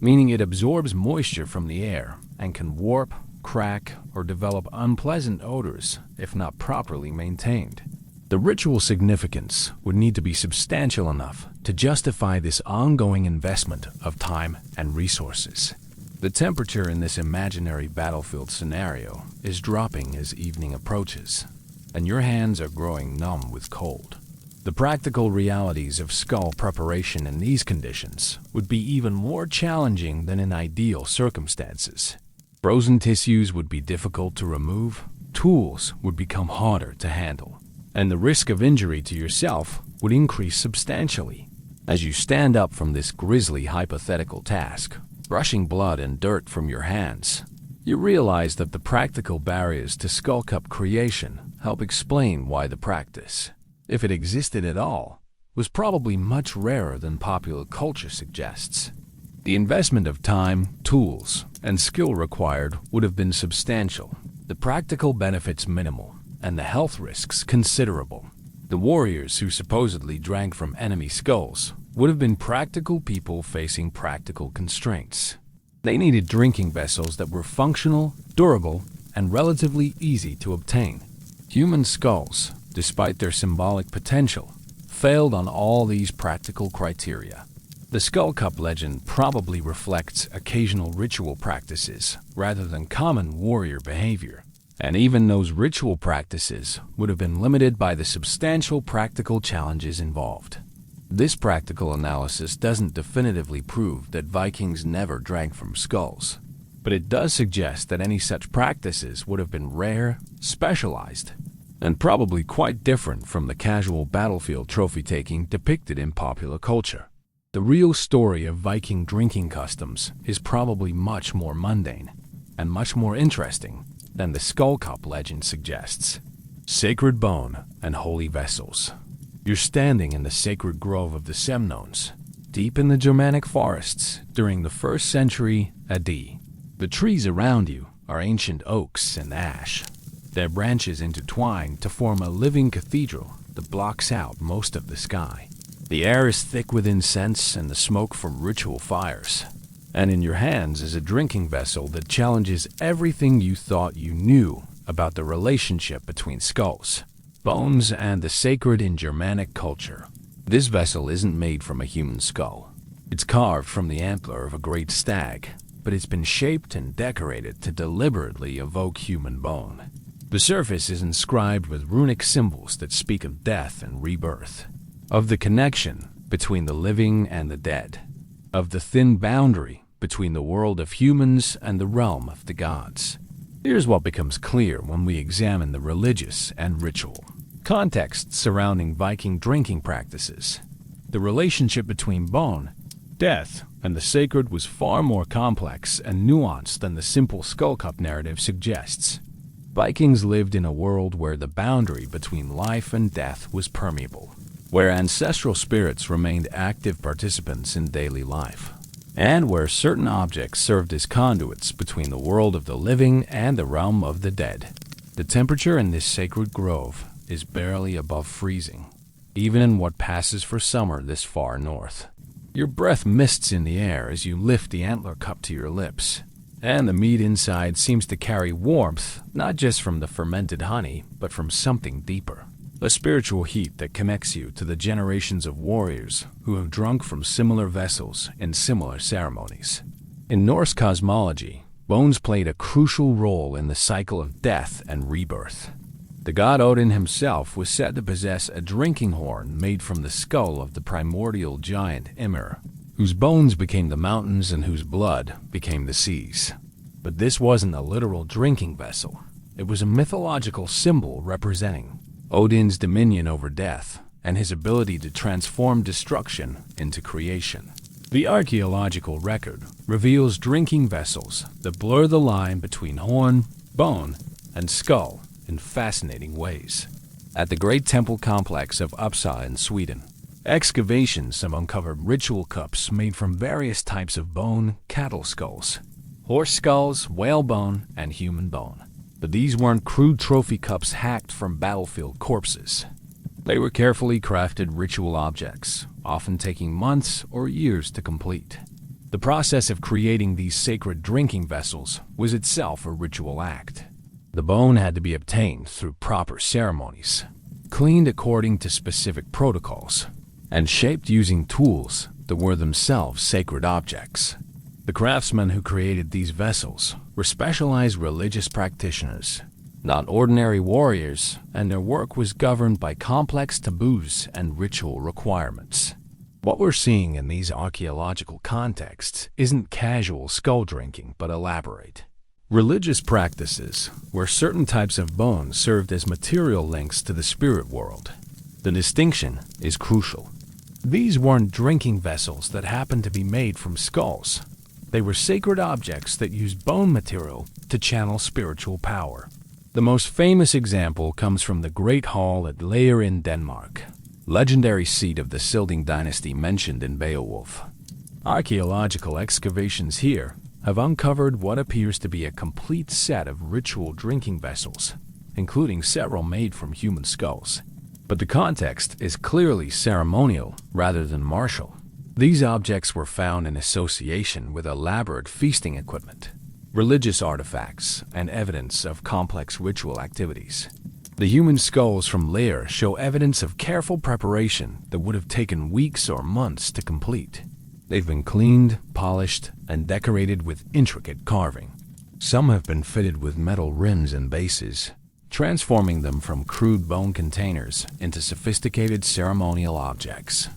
meaning it absorbs moisture from the air and can warp, crack, or develop unpleasant odors if not properly maintained. The ritual significance would need to be substantial enough to justify this ongoing investment of time and resources. The temperature in this imaginary battlefield scenario is dropping as evening approaches, and your hands are growing numb with cold. The practical realities of skull preparation in these conditions would be even more challenging than in ideal circumstances. Frozen tissues would be difficult to remove, tools would become harder to handle, and the risk of injury to yourself would increase substantially. As you stand up from this grisly hypothetical task, brushing blood and dirt from your hands, you realize that the practical barriers to skullcup creation help explain why the practice, if it existed at all, was probably much rarer than popular culture suggests. The investment of time, tools, and skill required would have been substantial, the practical benefits minimal, and the health risks considerable. The warriors who supposedly drank from enemy skulls would have been practical people facing practical constraints. They needed drinking vessels that were functional, durable, and relatively easy to obtain. Human skulls, despite their symbolic potential, failed on all these practical criteria. The Skull Cup legend probably reflects occasional ritual practices rather than common warrior behavior, and even those ritual practices would have been limited by the substantial practical challenges involved. This practical analysis doesn't definitively prove that Vikings never drank from skulls, but it does suggest that any such practices would have been rare, specialized, and probably quite different from the casual battlefield trophy-taking depicted in popular culture. The real story of Viking drinking customs is probably much more mundane and much more interesting than the Skull Cup legend suggests. Sacred bone and holy vessels. You're standing in the sacred grove of the Semnones, deep in the Germanic forests during the 1st century AD. The trees around you are ancient oaks and ash, their branches intertwined to form a living cathedral that blocks out most of the sky. The air is thick with incense and the smoke from ritual fires, and in your hands is a drinking vessel that challenges everything you thought you knew about the relationship between skulls, bones, and the sacred in Germanic culture. This vessel isn't made from a human skull. It's carved from the antler of a great stag, but it's been shaped and decorated to deliberately evoke human bone. The surface is inscribed with runic symbols that speak of death and rebirth, of the connection between the living and the dead, of the thin boundary between the world of humans and the realm of the gods. Here's what becomes clear when we examine the religious and ritual context surrounding Viking drinking practices. The relationship between bone, death, and the sacred was far more complex and nuanced than the simple Skull Cup narrative suggests. Vikings lived in a world where the boundary between life and death was permeable, where ancestral spirits remained active participants in daily life, and where certain objects served as conduits between the world of the living and the realm of the dead. The temperature in this sacred grove is barely above freezing, even in what passes for summer this far north. Your breath mists in the air as you lift the antler cup to your lips, and the meat inside seems to carry warmth not just from the fermented honey, but from something deeper. A spiritual heat that connects you to the generations of warriors who have drunk from similar vessels in similar ceremonies. In Norse cosmology, bones played a crucial role in the cycle of death and rebirth. The god Odin himself was said to possess a drinking horn made from the skull of the primordial giant Ymir, whose bones became the mountains and whose blood became the seas. But this wasn't a literal drinking vessel. It was a mythological symbol representing Odin's dominion over death and his ability to transform destruction into creation. The archaeological record reveals drinking vessels that blur the line between horn, bone, and skull in fascinating ways. At the great temple complex of Uppsala in Sweden, excavations have uncovered ritual cups made from various types of bone, cattle skulls, horse skulls, whale bone, and human bone. But these weren't crude trophy cups hacked from battlefield corpses. They were carefully crafted ritual objects, often taking months or years to complete. The process of creating these sacred drinking vessels was itself a ritual act. The bone had to be obtained through proper ceremonies, cleaned according to specific protocols, and shaped using tools that were themselves sacred objects. The craftsmen who created these vessels were specialized religious practitioners, not ordinary warriors, and their work was governed by complex taboos and ritual requirements. What we're seeing in these archaeological contexts isn't casual skull drinking, but elaborate religious practices where certain types of bones served as material links to the spirit world. The distinction is crucial. These weren't drinking vessels that happened to be made from skulls. They were sacred objects that used bone material to channel spiritual power. The most famous example comes from the Great Hall at Lejre in Denmark, legendary seat of the Silding dynasty mentioned in Beowulf. Archaeological excavations here have uncovered what appears to be a complete set of ritual drinking vessels, including several made from human skulls. But the context is clearly ceremonial rather than martial. These objects were found in association with elaborate feasting equipment, religious artifacts, and evidence of complex ritual activities. The human skulls from Lejre show evidence of careful preparation that would have taken weeks or months to complete. They've been cleaned, polished, and decorated with intricate carving. Some have been fitted with metal rims and bases, transforming them from crude bone containers into sophisticated ceremonial objects.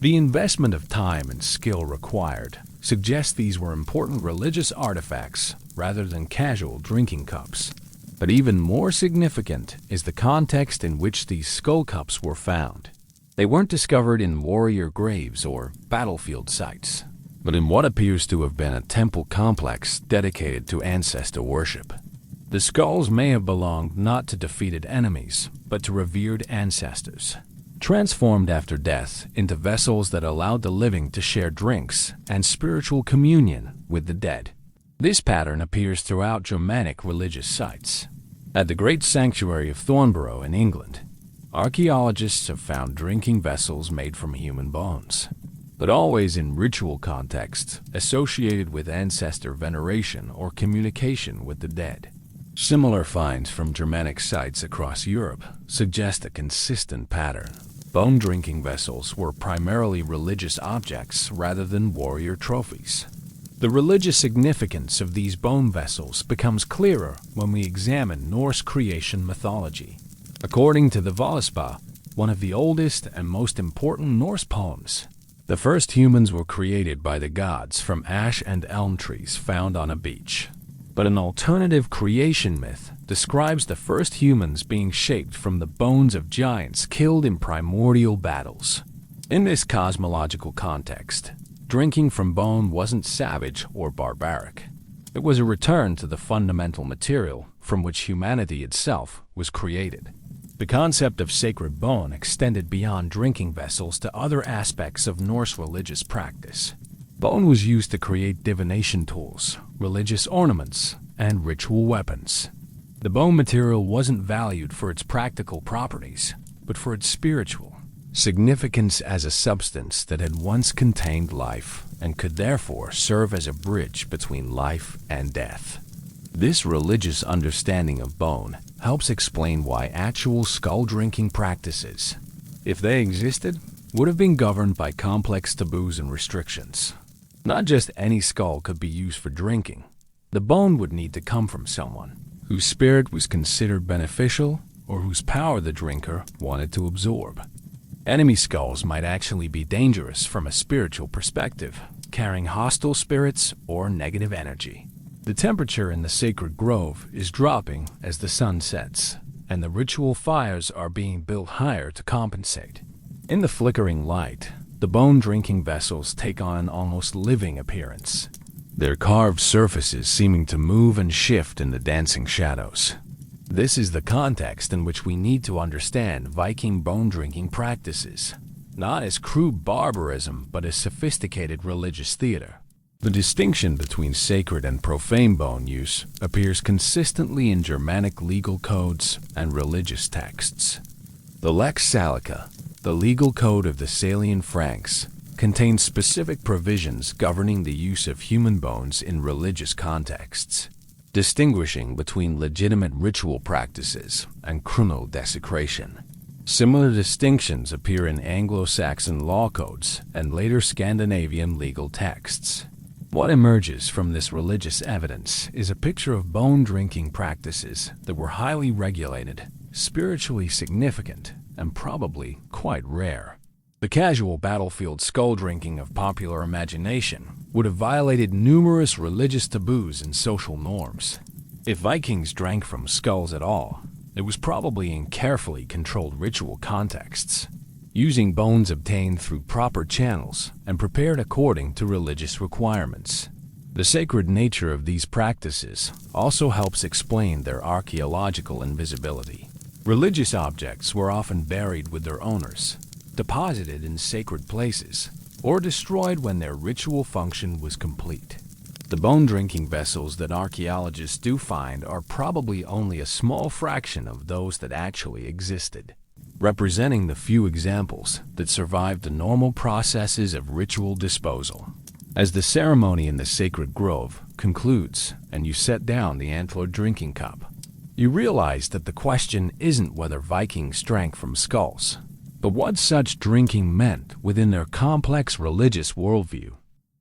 The investment of time and skill required suggests these were important religious artifacts rather than casual drinking cups. But even more significant is the context in which these skull cups were found. They weren't discovered in warrior graves or battlefield sites, but in what appears to have been a temple complex dedicated to ancestor worship. The skulls may have belonged not to defeated enemies, but to revered ancestors, transformed after death into vessels that allowed the living to share drinks and spiritual communion with the dead. This pattern appears throughout Germanic religious sites. At the great sanctuary of Thornborough in England, archaeologists have found drinking vessels made from human bones, but always in ritual contexts associated with ancestor veneration or communication with the dead. Similar finds from Germanic sites across Europe suggest a consistent pattern. Bone drinking vessels were primarily religious objects rather than warrior trophies. The religious significance of these bone vessels becomes clearer when we examine Norse creation mythology. According to the Völuspá, one of the oldest and most important Norse poems, the first humans were created by the gods from ash and elm trees found on a beach. But an alternative creation myth describes the first humans being shaped from the bones of giants killed in primordial battles. In this cosmological context, drinking from bone wasn't savage or barbaric. It was a return to the fundamental material from which humanity itself was created. The concept of sacred bone extended beyond drinking vessels to other aspects of Norse religious practice. Bone was used to create divination tools, religious ornaments, and ritual weapons. The bone material wasn't valued for its practical properties, but for its spiritual significance as a substance that had once contained life and could therefore serve as a bridge between life and death. This religious understanding of bone helps explain why actual skull-drinking practices, if they existed, would have been governed by complex taboos and restrictions. Not just any skull could be used for drinking. The bone would need to come from someone whose spirit was considered beneficial or whose power the drinker wanted to absorb. Enemy skulls might actually be dangerous from a spiritual perspective, carrying hostile spirits or negative energy. The temperature in the sacred grove is dropping as the sun sets, and the ritual fires are being built higher to compensate. In the flickering light, the bone-drinking vessels take on an almost living appearance, their carved surfaces seeming to move and shift in the dancing shadows. This is the context in which we need to understand Viking bone-drinking practices, not as crude barbarism, but as sophisticated religious theater. The distinction between sacred and profane bone use appears consistently in Germanic legal codes and religious texts. The Lex Salica, the legal code of the Salian Franks, contains specific provisions governing the use of human bones in religious contexts, distinguishing between legitimate ritual practices and criminal desecration. Similar distinctions appear in Anglo-Saxon law codes and later Scandinavian legal texts. What emerges from this religious evidence is a picture of bone-drinking practices that were highly regulated, spiritually significant, and probably quite rare. The casual battlefield skull-drinking of popular imagination would have violated numerous religious taboos and social norms. If Vikings drank from skulls at all, it was probably in carefully controlled ritual contexts, using bones obtained through proper channels and prepared according to religious requirements. The sacred nature of these practices also helps explain their archaeological invisibility. Religious objects were often buried with their owners, deposited in sacred places, or destroyed when their ritual function was complete. The bone-drinking vessels that archaeologists do find are probably only a small fraction of those that actually existed, representing the few examples that survived the normal processes of ritual disposal. As the ceremony in the sacred grove concludes and you set down the antlered drinking cup, you realize that the question isn't whether Vikings drank from skulls, but what such drinking meant within their complex religious worldview.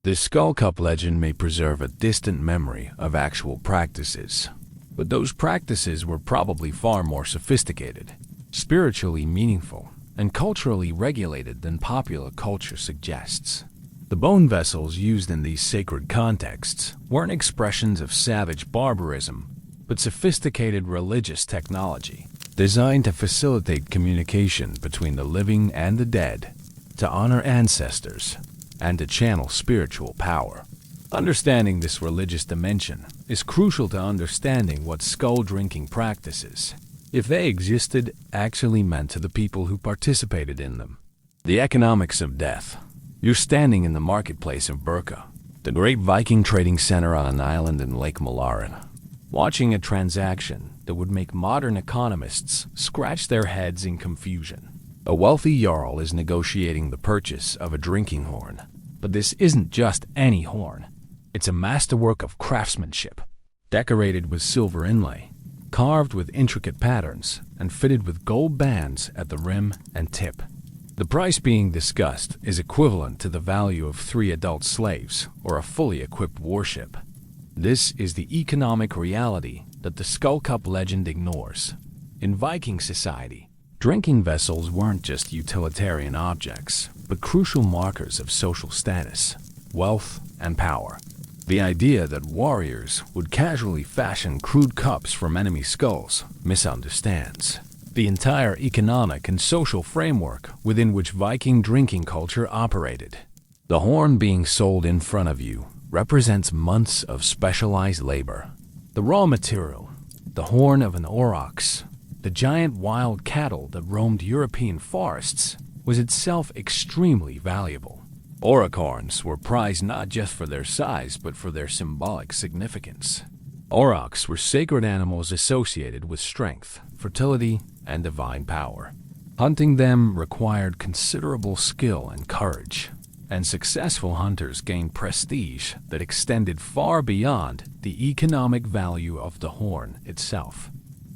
This skull cup legend may preserve a distant memory of actual practices, but those practices were probably far more sophisticated, spiritually meaningful, and culturally regulated than popular culture suggests. The bone vessels used in these sacred contexts weren't expressions of savage barbarism, but sophisticated religious technology, designed to facilitate communication between the living and the dead, to honor ancestors, and to channel spiritual power. Understanding this religious dimension is crucial to understanding what skull-drinking practices, if they existed, actually meant to the people who participated in them. The economics of death. You're standing in the marketplace of Birka, the great Viking trading center on an island in Lake Mälaren, watching a transaction that would make modern economists scratch their heads in confusion. A wealthy jarl is negotiating the purchase of a drinking horn. But this isn't just any horn. It's a masterwork of craftsmanship, decorated with silver inlay, carved with intricate patterns, and fitted with gold bands at the rim and tip. The price being discussed is equivalent to the value of 3 adult slaves or a fully equipped warship. This is the economic reality that the Skull Cup legend ignores. In Viking society, drinking vessels weren't just utilitarian objects, but crucial markers of social status, wealth, and power. The idea that warriors would casually fashion crude cups from enemy skulls misunderstands the entire economic and social framework within which Viking drinking culture operated. The horn being sold in front of you represents months of specialized labor. The raw material, the horn of an aurochs, the giant wild cattle that roamed European forests, was itself extremely valuable. Auroch horns were prized not just for their size but for their symbolic significance. Aurochs were sacred animals associated with strength, fertility, and divine power. Hunting them required considerable skill and courage, and successful hunters gained prestige that extended far beyond the economic value of the horn itself.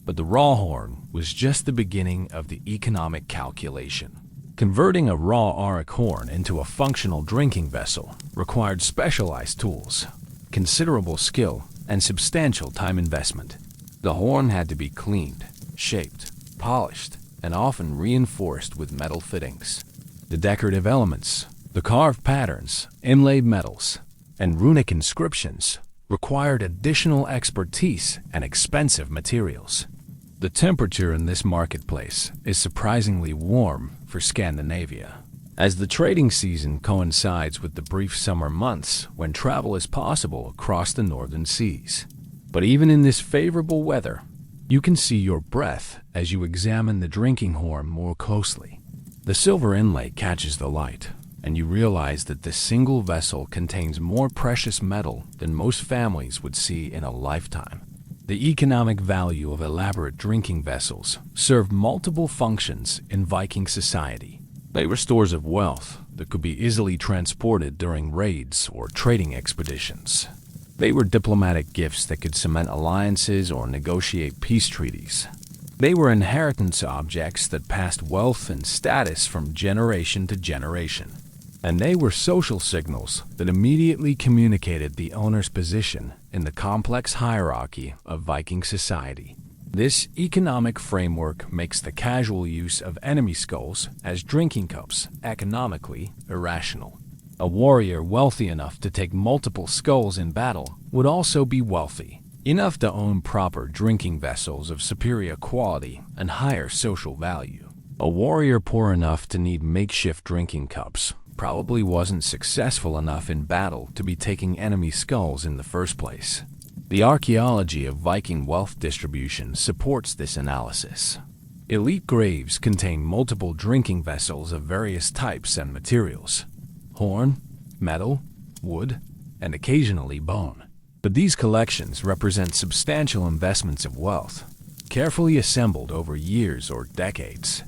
But the raw horn was just the beginning of the economic calculation. Converting a raw auroch horn into a functional drinking vessel required specialized tools, considerable skill, and substantial time investment. The horn had to be cleaned, shaped, polished, and often reinforced with metal fittings. The decorative elements, the carved patterns, inlaid metals, and runic inscriptions required additional expertise and expensive materials. The temperature in this marketplace is surprisingly warm for Scandinavia, as the trading season coincides with the brief summer months when travel is possible across the northern seas. But even in this favorable weather, you can see your breath as you examine the drinking horn more closely. The silver inlay catches the light, and you realize that this single vessel contains more precious metal than most families would see in a lifetime. The economic value of elaborate drinking vessels served multiple functions in Viking society. They were stores of wealth, that could be easily transported during raids or trading expeditions. They were diplomatic gifts that could cement alliances or negotiate peace treaties. They were inheritance objects that passed wealth and status from generation to generation. And they were social signals that immediately communicated the owner's position in the complex hierarchy of Viking society. This economic framework makes the casual use of enemy skulls as drinking cups economically irrational. A warrior wealthy enough to take multiple skulls in battle would also be wealthy enough to own proper drinking vessels of superior quality and higher social value. A warrior poor enough to need makeshift drinking cups probably wasn't successful enough in battle to be taking enemy skulls in the first place. The archaeology of Viking wealth distribution supports this analysis. Elite graves contain multiple drinking vessels of various types and materials: horn, metal, wood, and occasionally bone. But these collections represent substantial investments of wealth, carefully assembled over years or decades.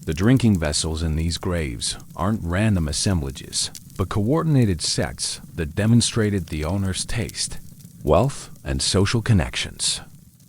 The drinking vessels in these graves aren't random assemblages, but coordinated sets that demonstrated the owner's taste, wealth, and social connections.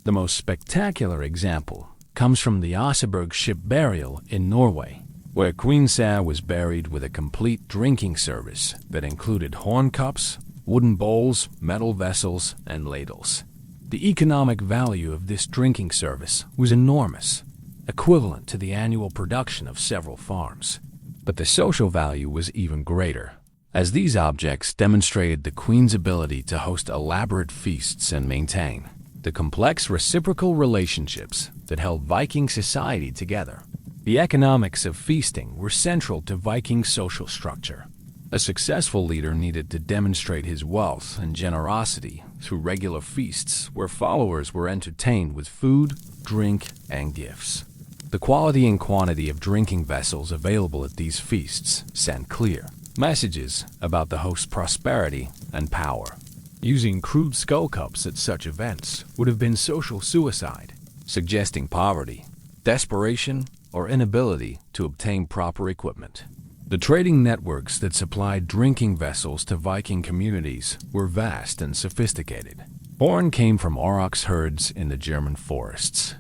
The most spectacular example comes from the Oseberg ship burial in Norway, where Queen Sa was buried with a complete drinking service that included horn cups, wooden bowls, metal vessels, and ladles. The economic value of this drinking service was enormous, equivalent to the annual production of several farms. But the social value was even greater, as these objects demonstrated the Queen's ability to host elaborate feasts and maintain the complex reciprocal relationships that held Viking society together. The economics of feasting were central to Viking social structure. A successful leader needed to demonstrate his wealth and generosity through regular feasts where followers were entertained with food, drink, and gifts. The quality and quantity of drinking vessels available at these feasts sent clear messages about the host's prosperity and power. Using crude skull cups at such events would have been social suicide, suggesting poverty, desperation, or inability to obtain proper equipment. The trading networks that supplied drinking vessels to Viking communities were vast and sophisticated. Horn came from aurochs herds in the German forests.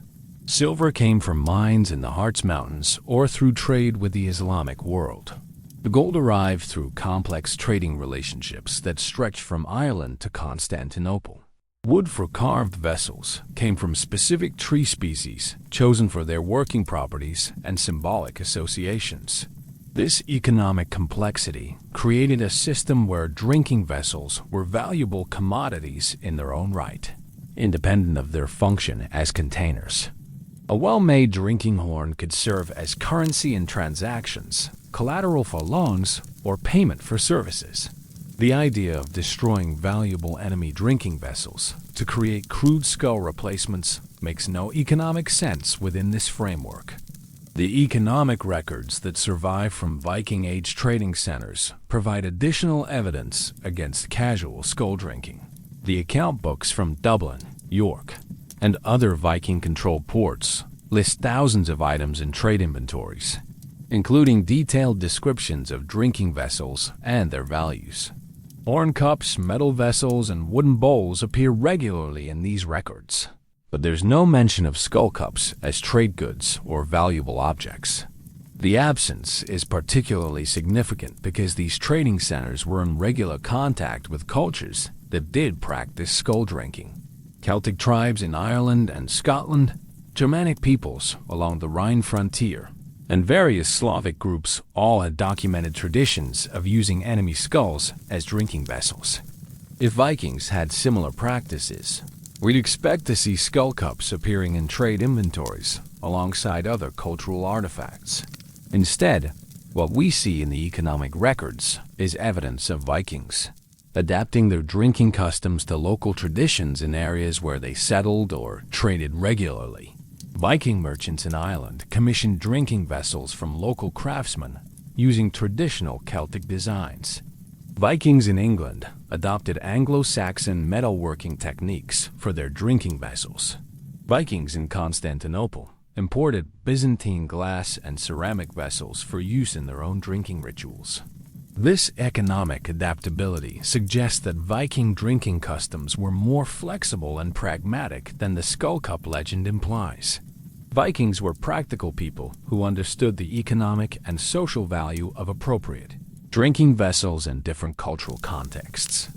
Silver came from mines in the Harz Mountains or through trade with the Islamic world. The gold arrived through complex trading relationships that stretched from Ireland to Constantinople. Wood for carved vessels came from specific tree species chosen for their working properties and symbolic associations. This economic complexity created a system where drinking vessels were valuable commodities in their own right, independent of their function as containers. A well-made drinking horn could serve as currency in transactions, collateral for loans, or payment for services. The idea of destroying valuable enemy drinking vessels to create crude skull replacements makes no economic sense within this framework. The economic records that survive from Viking-age trading centers provide additional evidence against casual skull drinking. The account books from Dublin, York, and other Viking-controlled ports list thousands of items in trade inventories, including detailed descriptions of drinking vessels and their values. Horn cups, metal vessels, and wooden bowls appear regularly in these records. But there's no mention of skull cups as trade goods or valuable objects. The absence is particularly significant because these trading centers were in regular contact with cultures that did practice skull drinking. Celtic tribes in Ireland and Scotland, Germanic peoples along the Rhine frontier, and various Slavic groups all had documented traditions of using enemy skulls as drinking vessels. If Vikings had similar practices, we'd expect to see skull cups appearing in trade inventories alongside other cultural artifacts. Instead, what we see in the economic records is evidence of Vikings adapting their drinking customs to local traditions in areas where they settled or traded regularly. Viking merchants in Ireland commissioned drinking vessels from local craftsmen using traditional Celtic designs. Vikings in England adopted Anglo-Saxon metalworking techniques for their drinking vessels. Vikings in Constantinople imported Byzantine glass and ceramic vessels for use in their own drinking rituals. This economic adaptability suggests that Viking drinking customs were more flexible and pragmatic than the Skull Cup legend implies. Vikings were practical people who understood the economic and social value of appropriate drinking vessels in different cultural contexts.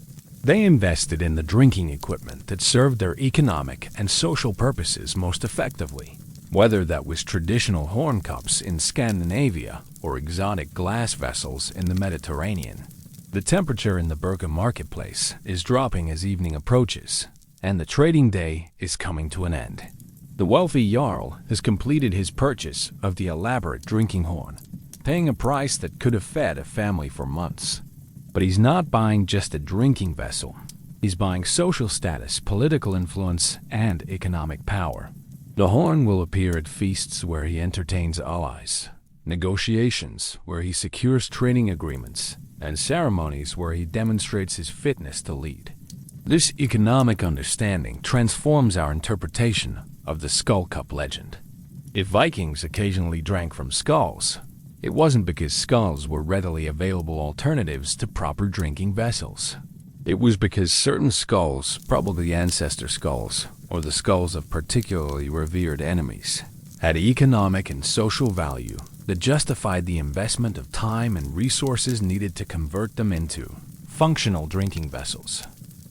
They invested in the drinking equipment that served their economic and social purposes most effectively, whether that was traditional horn cups in Scandinavia or exotic glass vessels in the Mediterranean. The temperature in the Bergen marketplace is dropping as evening approaches, and the trading day is coming to an end. The wealthy Jarl has completed his purchase of the elaborate drinking horn, paying a price that could have fed a family for months. But he's not buying just a drinking vessel. He's buying social status, political influence, and economic power. The horn will appear at feasts where he entertains allies, negotiations where he secures trading agreements, and ceremonies where he demonstrates his fitness to lead. This economic understanding transforms our interpretation of the Skull Cup legend. If Vikings occasionally drank from skulls, it wasn't because skulls were readily available alternatives to proper drinking vessels. It was because certain skulls, probably ancestor skulls, or the skulls of particularly revered enemies, had economic and social value that justified the investment of time and resources needed to convert them into functional drinking vessels.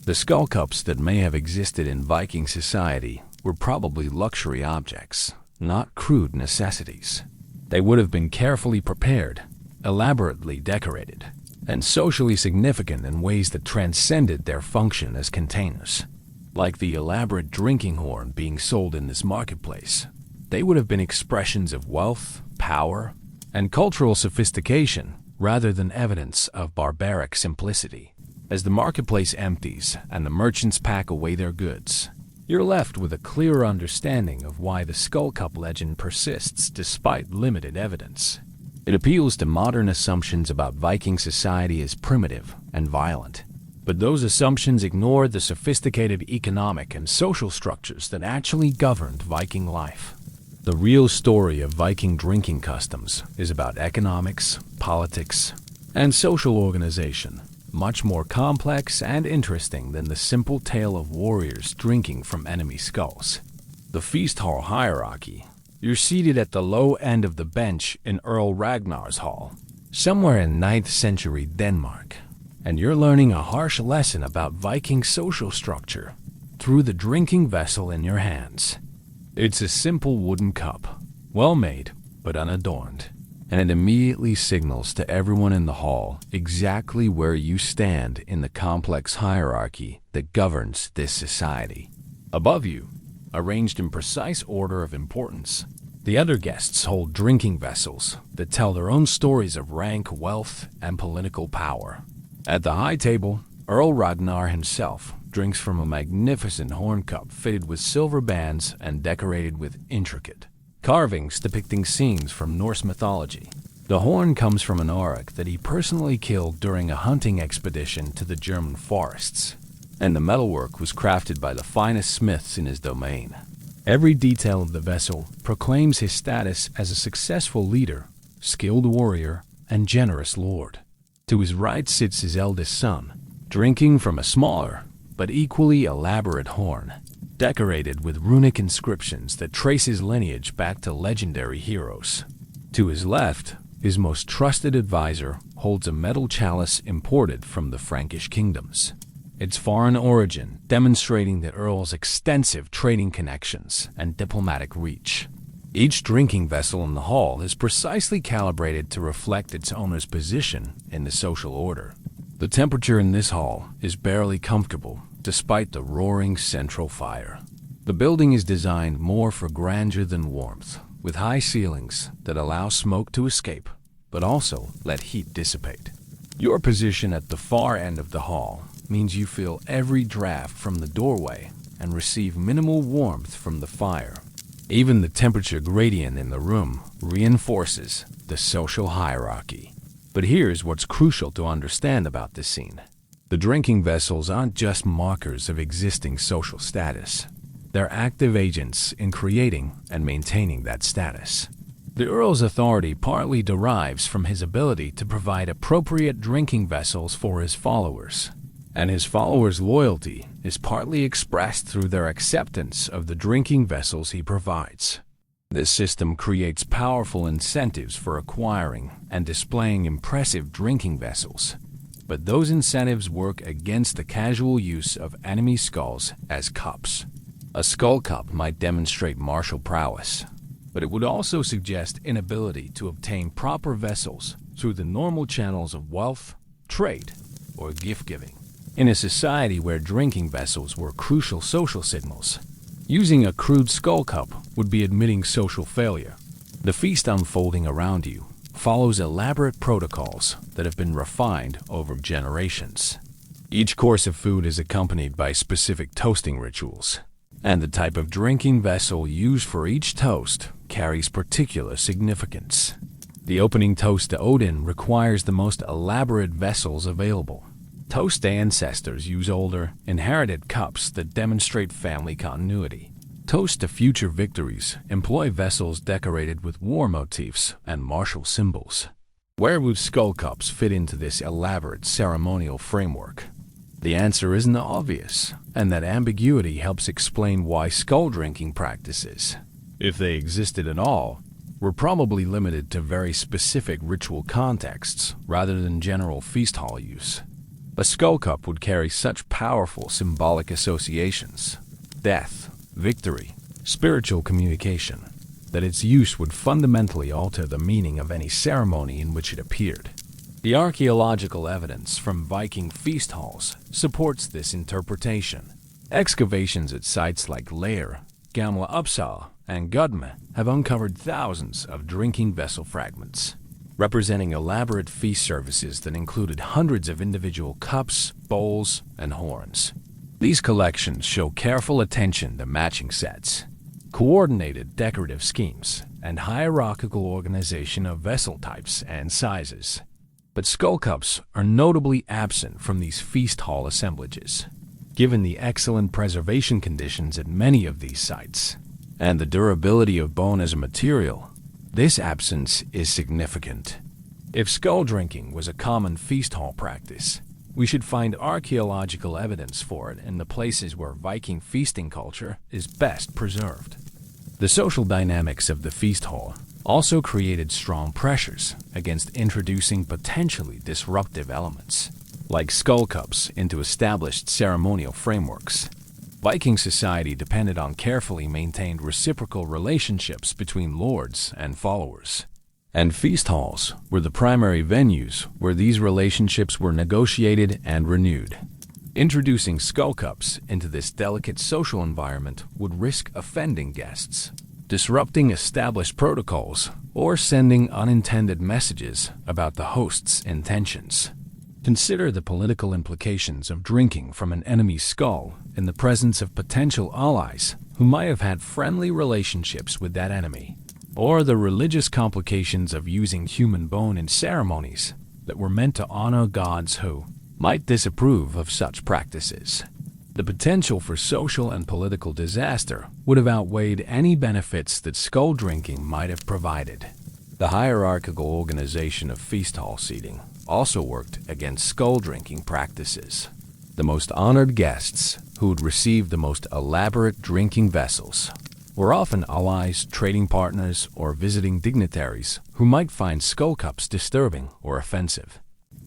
The skull cups that may have existed in Viking society were probably luxury objects, not crude necessities. They would have been carefully prepared, elaborately decorated, and socially significant in ways that transcended their function as containers. Like the elaborate drinking horn being sold in this marketplace, they would have been expressions of wealth, power, and cultural sophistication rather than evidence of barbaric simplicity. As the marketplace empties and the merchants pack away their goods, you're left with a clearer understanding of why the Skull Cup legend persists despite limited evidence. It appeals to modern assumptions about Viking society as primitive and violent, but those assumptions ignore the sophisticated economic and social structures that actually governed Viking life. The real story of Viking drinking customs is about economics, politics, and social organization, much more complex and interesting than the simple tale of warriors drinking from enemy skulls. The feast hall hierarchy. You're seated at the low end of the bench in Earl Ragnar's hall, somewhere in 9th century Denmark, and you're learning a harsh lesson about Viking social structure through the drinking vessel in your hands. It's a simple wooden cup, well made but unadorned, and it immediately signals to everyone in the hall exactly where you stand in the complex hierarchy that governs this society. Above you, arranged in precise order of importance, the other guests hold drinking vessels that tell their own stories of rank, wealth, and political power. At the high table, Earl Ragnar himself drinks from a magnificent horn cup fitted with silver bands and decorated with intricate carvings depicting scenes from Norse mythology. The horn comes from an auroch that he personally killed during a hunting expedition to the German forests, and the metalwork was crafted by the finest smiths in his domain. Every detail of the vessel proclaims his status as a successful leader, skilled warrior, and generous lord. To his right sits his eldest son, drinking from a smaller but equally elaborate horn, decorated with runic inscriptions that trace his lineage back to legendary heroes. To his left, his most trusted advisor holds a metal chalice imported from the Frankish kingdoms, its foreign origin demonstrating the Earl's extensive trading connections and diplomatic reach. Each drinking vessel in the hall is precisely calibrated to reflect its owner's position in the social order. The temperature in this hall is barely comfortable despite the roaring central fire. The building is designed more for grandeur than warmth, with high ceilings that allow smoke to escape, but also let heat dissipate. Your position at the far end of the hall means you feel every draft from the doorway and receive minimal warmth from the fire. Even the temperature gradient in the room reinforces the social hierarchy. But here's what's crucial to understand about this scene. The drinking vessels aren't just markers of existing social status. They're active agents in creating and maintaining that status. The Earl's authority partly derives from his ability to provide appropriate drinking vessels for his followers, and his followers' loyalty is partly expressed through their acceptance of the drinking vessels he provides. This system creates powerful incentives for acquiring and displaying impressive drinking vessels, but those incentives work against the casual use of enemy skulls as cups. A skull cup might demonstrate martial prowess, but it would also suggest inability to obtain proper vessels through the normal channels of wealth, trade, or gift-giving. In a society where drinking vessels were crucial social signals, using a crude skull cup would be admitting social failure. The feast unfolding around you follows elaborate protocols that have been refined over generations. Each course of food is accompanied by specific toasting rituals, and the type of drinking vessel used for each toast carries particular significance. The opening toast to Odin requires the most elaborate vessels available. Toast to ancestors use older, inherited cups that demonstrate family continuity. Toast to future victories employ vessels decorated with war motifs and martial symbols. Where would skull cups fit into this elaborate ceremonial framework? The answer isn't obvious, and that ambiguity helps explain why skull drinking practices, if they existed at all, were probably limited to very specific ritual contexts rather than general feast hall use. A skull cup would carry such powerful symbolic associations, death, victory, spiritual communication, that its use would fundamentally alter the meaning of any ceremony in which it appeared. The archaeological evidence from Viking feast halls supports this interpretation. Excavations at sites like Lair, Gamla Uppsala, and Gudme have uncovered thousands of drinking vessel fragments, representing elaborate feast services that included hundreds of individual cups, bowls, and horns. These collections show careful attention to matching sets, coordinated decorative schemes, and hierarchical organization of vessel types and sizes. But skull cups are notably absent from these feast hall assemblages, given the excellent preservation conditions at many of these sites, and the durability of bone as a material. This absence is significant. If skull drinking was a common feast hall practice, we should find archaeological evidence for it in the places where Viking feasting culture is best preserved. The social dynamics of the feast hall also created strong pressures against introducing potentially disruptive elements, like skull cups, into established ceremonial frameworks. Viking society depended on carefully maintained reciprocal relationships between lords and followers, and feast halls were the primary venues where these relationships were negotiated and renewed. Introducing skull cups into this delicate social environment would risk offending guests, disrupting established protocols, or sending unintended messages about the host's intentions. Consider the political implications of drinking from an enemy's skull in the presence of potential allies who might have had friendly relationships with that enemy, or the religious complications of using human bone in ceremonies that were meant to honor gods who might disapprove of such practices. The potential for social and political disaster would have outweighed any benefits that skull drinking might have provided. The hierarchical organization of feast hall seating also worked against skull drinking practices. The most honored guests, who would receive the most elaborate drinking vessels, were often allies, trading partners, or visiting dignitaries who might find skull cups disturbing or offensive.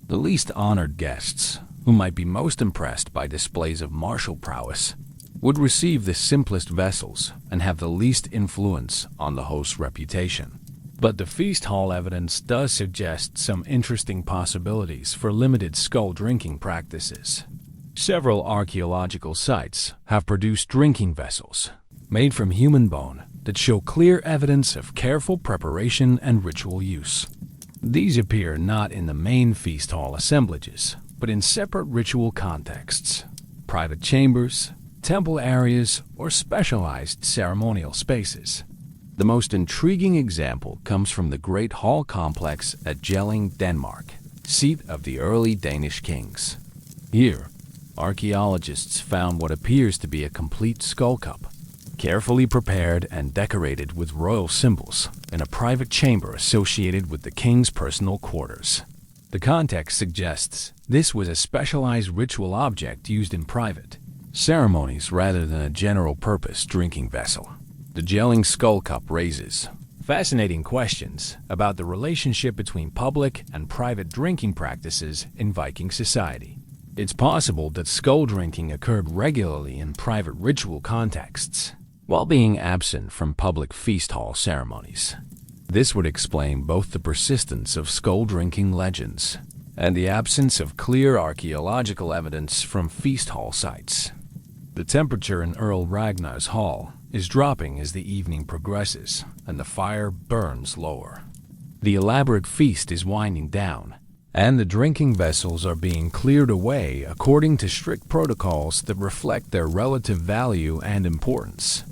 The least honored guests, who might be most impressed by displays of martial prowess, would receive the simplest vessels and have the least influence on the host's reputation. But the feast hall evidence does suggest some interesting possibilities for limited skull drinking practices. Several archaeological sites have produced drinking vessels made from human bone that show clear evidence of careful preparation and ritual use. These appear not in the main feast hall assemblages, but in separate ritual contexts, private chambers, temple areas, or specialized ceremonial spaces. The most intriguing example comes from the Great Hall complex at Jelling, Denmark, seat of the early Danish kings. Here, archaeologists found what appears to be a complete skull cup, carefully prepared and decorated with royal symbols. in a private chamber associated with the king's personal quarters. The context suggests this was a specialized ritual object used in private ceremonies rather than a general-purpose drinking vessel. The gelling skull cup raises fascinating questions about the relationship between public and private drinking practices in Viking society. It's possible that skull drinking occurred regularly in private ritual contexts, while being absent from public feast hall ceremonies. This would explain both the persistence of skull drinking legends and the absence of clear archaeological evidence from feast hall sites. The temperature in Earl Ragnar's hall is dropping as the evening progresses and the fire burns lower. The elaborate feast is winding down, and the drinking vessels are being cleared away according to strict protocols that reflect their relative value and importance.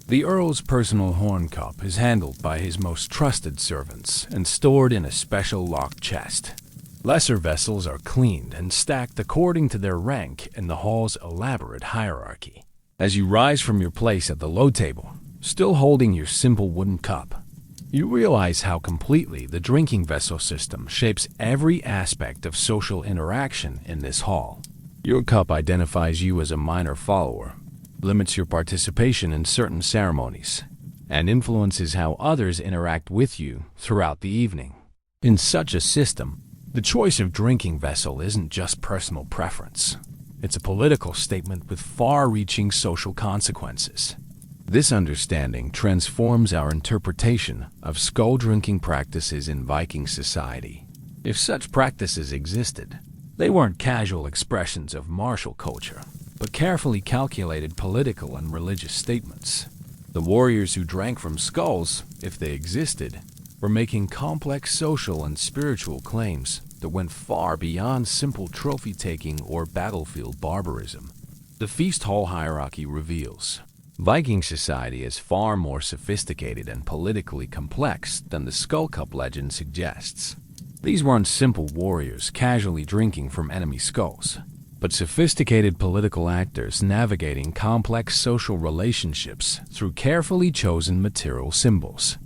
The Earl's personal horn cup is handled by his most trusted servants and stored in a special locked chest. Lesser vessels are cleaned and stacked according to their rank in the hall's elaborate hierarchy. As you rise from your place at the low table, still holding your simple wooden cup, you realize how completely the drinking vessel system shapes every aspect of social interaction in this hall. Your cup identifies you as a minor follower, limits your participation in certain ceremonies, and influences how others interact with you throughout the evening. In such a system, the choice of drinking vessel isn't just personal preference. It's a political statement with far-reaching social consequences. This understanding transforms our interpretation of skull drinking practices in Viking society. If such practices existed, they weren't casual expressions of martial culture, but carefully calculated political and religious statements. The warriors who drank from skulls, if they existed, were making complex social and spiritual claims that went far beyond simple trophy-taking or battlefield barbarism. The feast hall hierarchy reveals Viking society is far more sophisticated and politically complex than the Skull Cup legend suggests. These weren't simple warriors casually drinking from enemy skulls, but sophisticated political actors navigating complex social relationships through carefully chosen material symbols.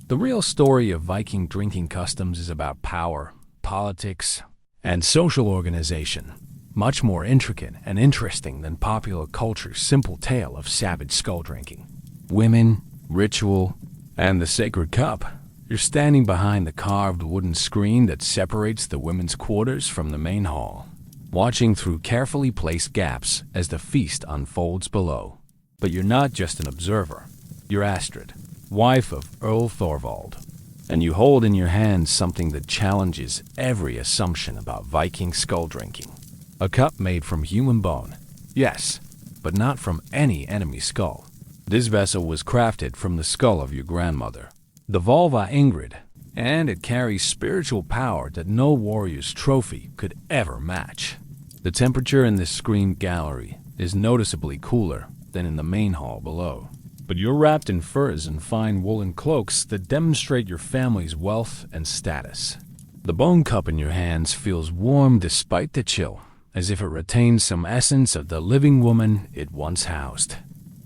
The real story of Viking drinking customs is about power, politics, and social organization, much more intricate and interesting than popular culture's simple tale of savage skull drinking. Women, ritual, and the sacred cup. You're standing behind the carved wooden screen that separates the women's quarters from the main hall, watching through carefully placed gaps as the feast unfolds below. But you're not just an observer. You're Astrid, wife of Earl Thorvald, and you hold in your hands something that challenges every assumption about Viking skull drinking. A cup made from human bone, yes, but not from any enemy skull. This vessel was crafted from the skull of your grandmother, the Volva Ingrid, and it carries spiritual power that no warrior's trophy could ever match. The temperature in this screened gallery is noticeably cooler than in the main hall below, but you're wrapped in furs and fine woolen cloaks that demonstrate your family's wealth and status. The bone cup in your hands feels warm despite the chill, as if it retains some essence of the living woman it once housed.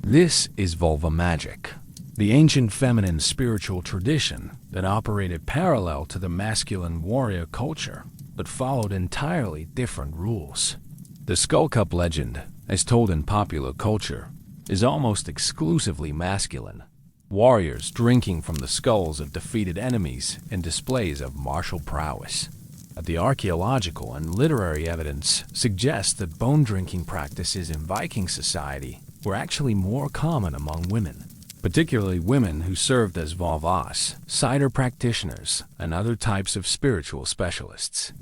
This is vulva magic, the ancient feminine spiritual tradition that operated parallel to the masculine warrior culture, but followed entirely different rules. The Skull Cup legend, as told in popular culture, is almost exclusively masculine. Warriors drinking from the skulls of defeated enemies in displays of martial prowess. The archaeological and literary evidence suggests that bone drinking practices in Viking society were actually more common among women, particularly women who served as Volvas, cider practitioners, and other types of spiritual specialists.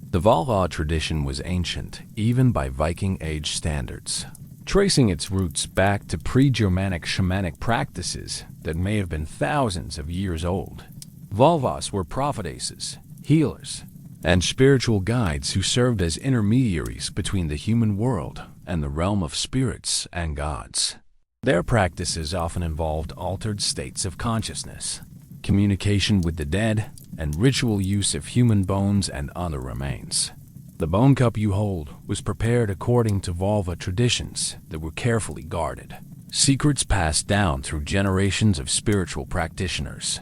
The Volva tradition was ancient, even by Viking Age standards, tracing its roots back to pre-Germanic shamanic practices that may have been thousands of years old. Volvas were prophetesses, healers, and spiritual guides who served as intermediaries between the human world and the realm of spirits and gods. Their practices often involved altered states of consciousness, communication with the dead, and ritual use of human bones and other remains. The bone cup you hold was prepared according to Volva traditions that were carefully guarded, secrets passed down through generations of spiritual practitioners.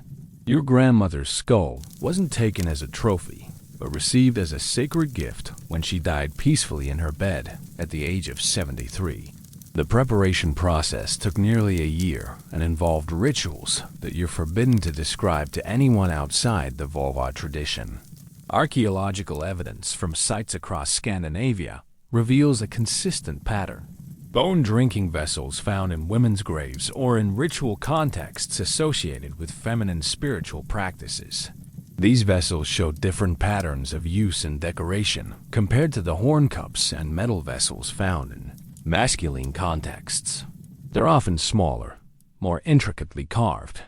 Your grandmother's skull wasn't taken as a trophy, but received as a sacred gift when she died peacefully in her bed at the age of 73. The preparation process took nearly a year and involved rituals that you're forbidden to describe to anyone outside the Volva tradition. Archaeological evidence from sites across Scandinavia reveals a consistent pattern. Bone drinking vessels found in women's graves or in ritual contexts associated with feminine spiritual practices. These vessels show different patterns of use and decoration compared to the horn cups and metal vessels found in masculine contexts. They're often smaller, more intricately carved,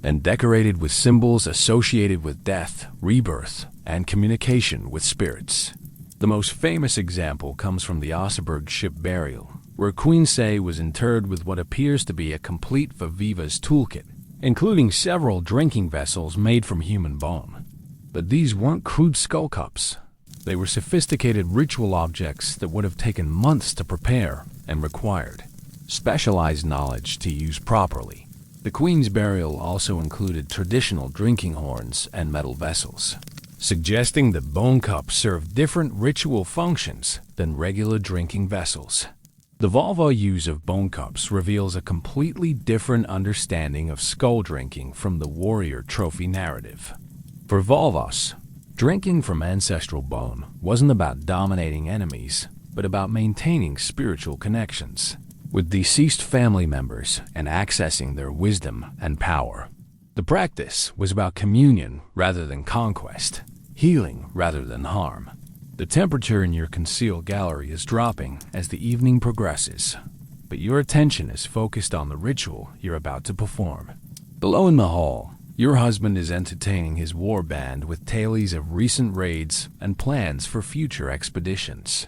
and decorated with symbols associated with death, rebirth, and communication with spirits. The most famous example comes from the Oseberg ship burial, where Queen Say was interred with what appears to be a complete Vaviva's toolkit, including several drinking vessels made from human bone. But these weren't crude skull cups. They were sophisticated ritual objects that would have taken months to prepare and required specialized knowledge to use properly. The Queen's burial also included traditional drinking horns and metal vessels, suggesting that bone cups served different ritual functions than regular drinking vessels. The Volva use of bone cups reveals a completely different understanding of skull drinking from the warrior trophy narrative. For Volvas, drinking from ancestral bone wasn't about dominating enemies, but about maintaining spiritual connections with deceased family members and accessing their wisdom and power. The practice was about communion rather than conquest, healing rather than harm. The temperature in your concealed gallery is dropping as the evening progresses, but your attention is focused on the ritual you're about to perform. Below in the hall, your husband is entertaining his war band with tales of recent raids and plans for future expeditions.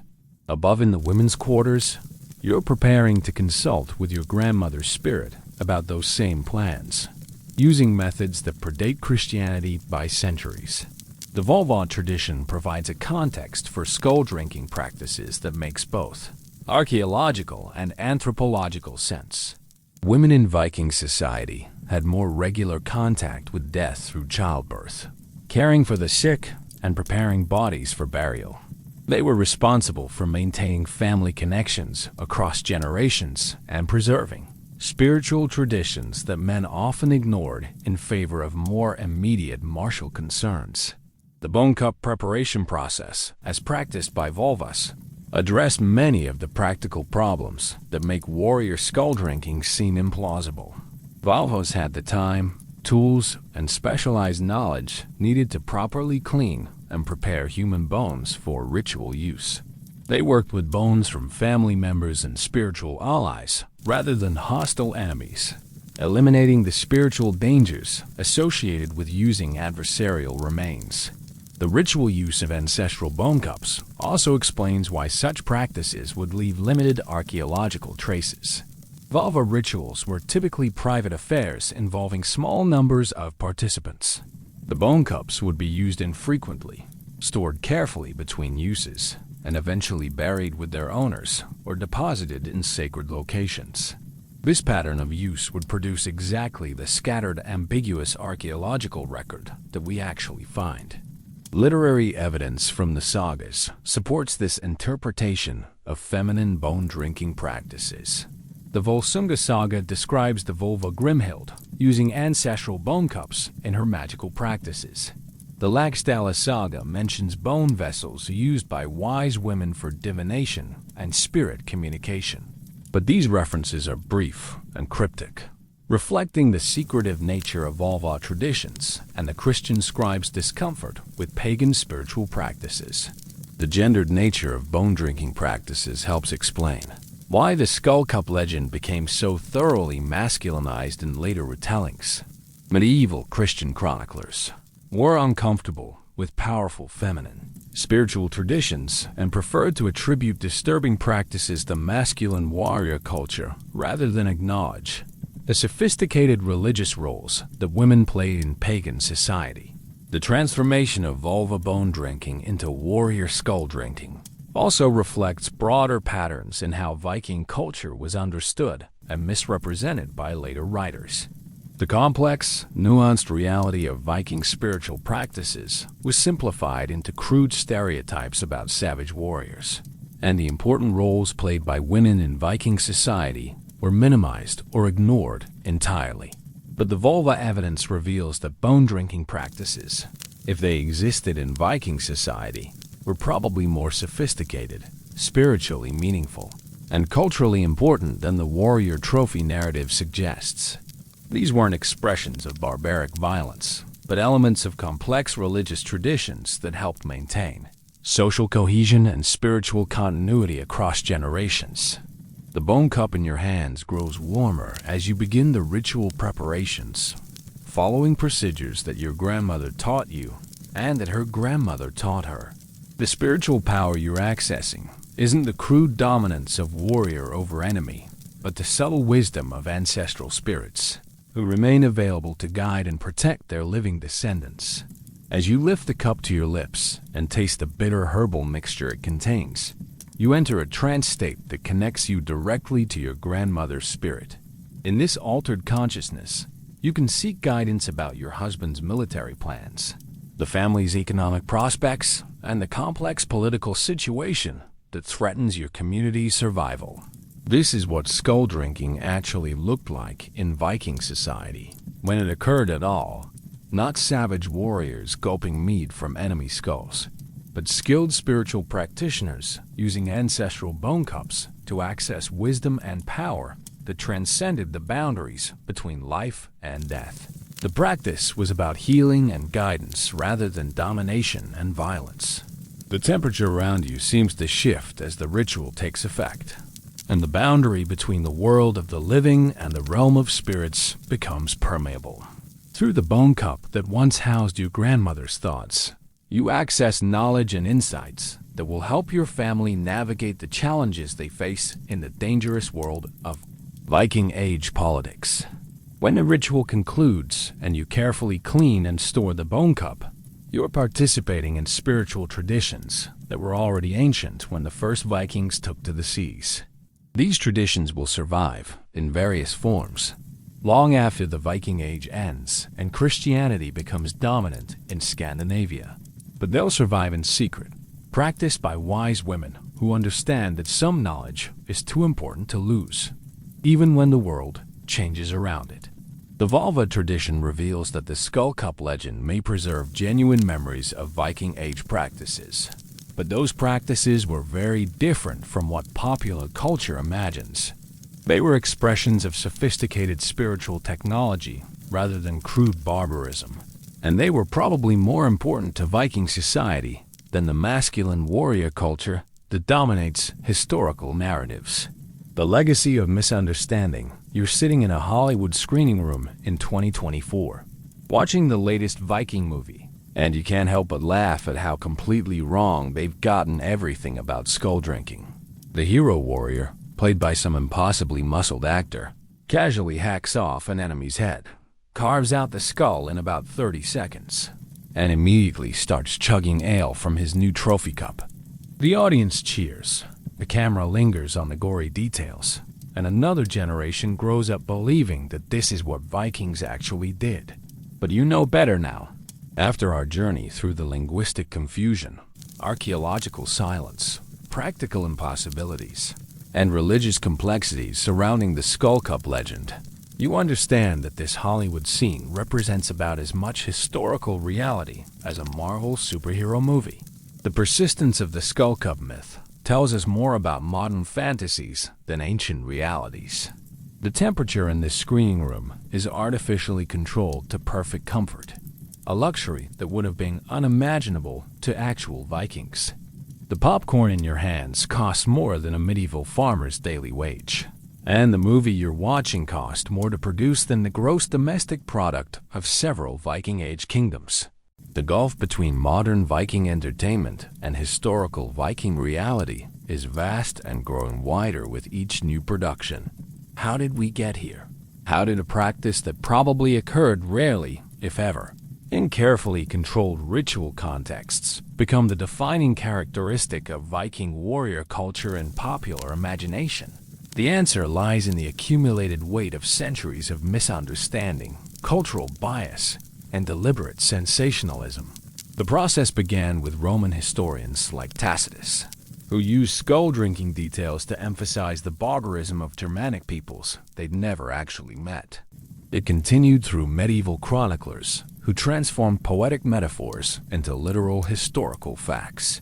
Above in the women's quarters, you're preparing to consult with your grandmother's spirit about those same plans, using methods that predate Christianity by centuries. The Volva tradition provides a context for skull drinking practices that makes both archaeological and anthropological sense. Women in Viking society had more regular contact with death through childbirth, caring for the sick and preparing bodies for burial. They were responsible for maintaining family connections across generations and preserving spiritual traditions that men often ignored in favor of more immediate martial concerns. The bone cup preparation process, as practiced by Volvas, addressed many of the practical problems that make warrior skull drinking seem implausible. Volvas had the time, tools, and specialized knowledge needed to properly clean and prepare human bones for ritual use. They worked with bones from family members and spiritual allies rather than hostile enemies, eliminating the spiritual dangers associated with using adversarial remains. The ritual use of ancestral bone cups also explains why such practices would leave limited archaeological traces. Volva rituals were typically private affairs involving small numbers of participants. The bone cups would be used infrequently, stored carefully between uses, and eventually buried with their owners or deposited in sacred locations. This pattern of use would produce exactly the scattered, ambiguous archaeological record that we actually find. Literary evidence from the sagas supports this interpretation of feminine bone-drinking practices. The Volsunga saga describes the Volva Grimhild using ancestral bone cups in her magical practices. The Lagstalla saga mentions bone vessels used by wise women for divination and spirit communication. But these references are brief and cryptic, reflecting the secretive nature of Volva traditions and the Christian scribe's discomfort with pagan spiritual practices. The gendered nature of bone-drinking practices helps explain why the skull cup legend became so thoroughly masculinized in later retellings. Medieval Christian chroniclers were uncomfortable with powerful feminine spiritual traditions and preferred to attribute disturbing practices to masculine warrior culture rather than acknowledge the sophisticated religious roles that women played in pagan society. The transformation of Volva bone drinking into warrior skull drinking also reflects broader patterns in how Viking culture was understood and misrepresented by later writers. The complex, nuanced reality of Viking spiritual practices was simplified into crude stereotypes about savage warriors, and the important roles played by women in Viking society were minimized or ignored entirely. But the vulva evidence reveals that bone-drinking practices, if they existed in Viking society, were probably more sophisticated, spiritually meaningful, and culturally important than the warrior trophy narrative suggests. These weren't expressions of barbaric violence, but elements of complex religious traditions that helped maintain social cohesion and spiritual continuity across generations. The bone cup in your hands grows warmer as you begin the ritual preparations, following procedures that your grandmother taught you and that her grandmother taught her. The spiritual power you're accessing isn't the crude dominance of warrior over enemy, but the subtle wisdom of ancestral spirits who remain available to guide and protect their living descendants. As you lift the cup to your lips and taste the bitter herbal mixture it contains, you enter a trance state that connects you directly to your grandmother's spirit. In this altered consciousness, you can seek guidance about your husband's military plans, the family's economic prospects, and the complex political situation that threatens your community's survival. This is what skull drinking actually looked like in Viking society, when it occurred at all. Not savage warriors gulping mead from enemy skulls, but skilled spiritual practitioners using ancestral bone cups to access wisdom and power that transcended the boundaries between life and death. The practice was about healing and guidance rather than domination and violence. The temperature around you seems to shift as the ritual takes effect, and the boundary between the world of the living and the realm of spirits becomes permeable. Through the bone cup that once housed your grandmother's thoughts, you access knowledge and insights that will help your family navigate the challenges they face in the dangerous world of Viking Age politics. When the ritual concludes and you carefully clean and store the bone cup, you're participating in spiritual traditions that were already ancient when the first Vikings took to the seas. These traditions will survive in various forms long after the Viking Age ends and Christianity becomes dominant in Scandinavia. But they'll survive in secret, practiced by wise women who understand that some knowledge is too important to lose, even when the world changes around it. The vulva tradition reveals that the skull cup legend may preserve genuine memories of Viking Age practices. But those practices were very different from what popular culture imagines. They were expressions of sophisticated spiritual technology rather than crude barbarism. And they were probably more important to Viking society than the masculine warrior culture that dominates historical narratives. The legacy of misunderstanding. You're sitting in a Hollywood screening room in 2024, watching the latest Viking movie, and you can't help but laugh at how completely wrong they've gotten everything about skull drinking. The hero warrior, played by some impossibly muscled actor, casually hacks off an enemy's head, carves out the skull in about 30 seconds, and immediately starts chugging ale from his new trophy cup. The audience cheers, the camera lingers on the gory details, and another generation grows up believing that this is what Vikings actually did. But you know better now. After our journey through the linguistic confusion, archaeological silence, practical impossibilities, and religious complexities surrounding the skull cup legend, you understand that this Hollywood scene represents about as much historical reality as a Marvel superhero movie. The persistence of the skull cup myth tells us more about modern fantasies than ancient realities. The temperature in this screening room is artificially controlled to perfect comfort, a luxury that would have been unimaginable to actual Vikings. The popcorn in your hands costs more than a medieval farmer's daily wage, and the movie you're watching cost more to produce than the gross domestic product of several Viking Age kingdoms. The gulf between modern Viking entertainment and historical Viking reality is vast and growing wider with each new production. How did we get here? How did a practice that probably occurred rarely, if ever, in carefully controlled ritual contexts, become the defining characteristic of Viking warrior culture and popular imagination? The answer lies in the accumulated weight of centuries of misunderstanding, cultural bias, and deliberate sensationalism. The process began with Roman historians like Tacitus, who used skull-drinking details to emphasize the barbarism of Germanic peoples they'd never actually met. It continued through medieval chroniclers, who transformed poetic metaphors into literal historical facts.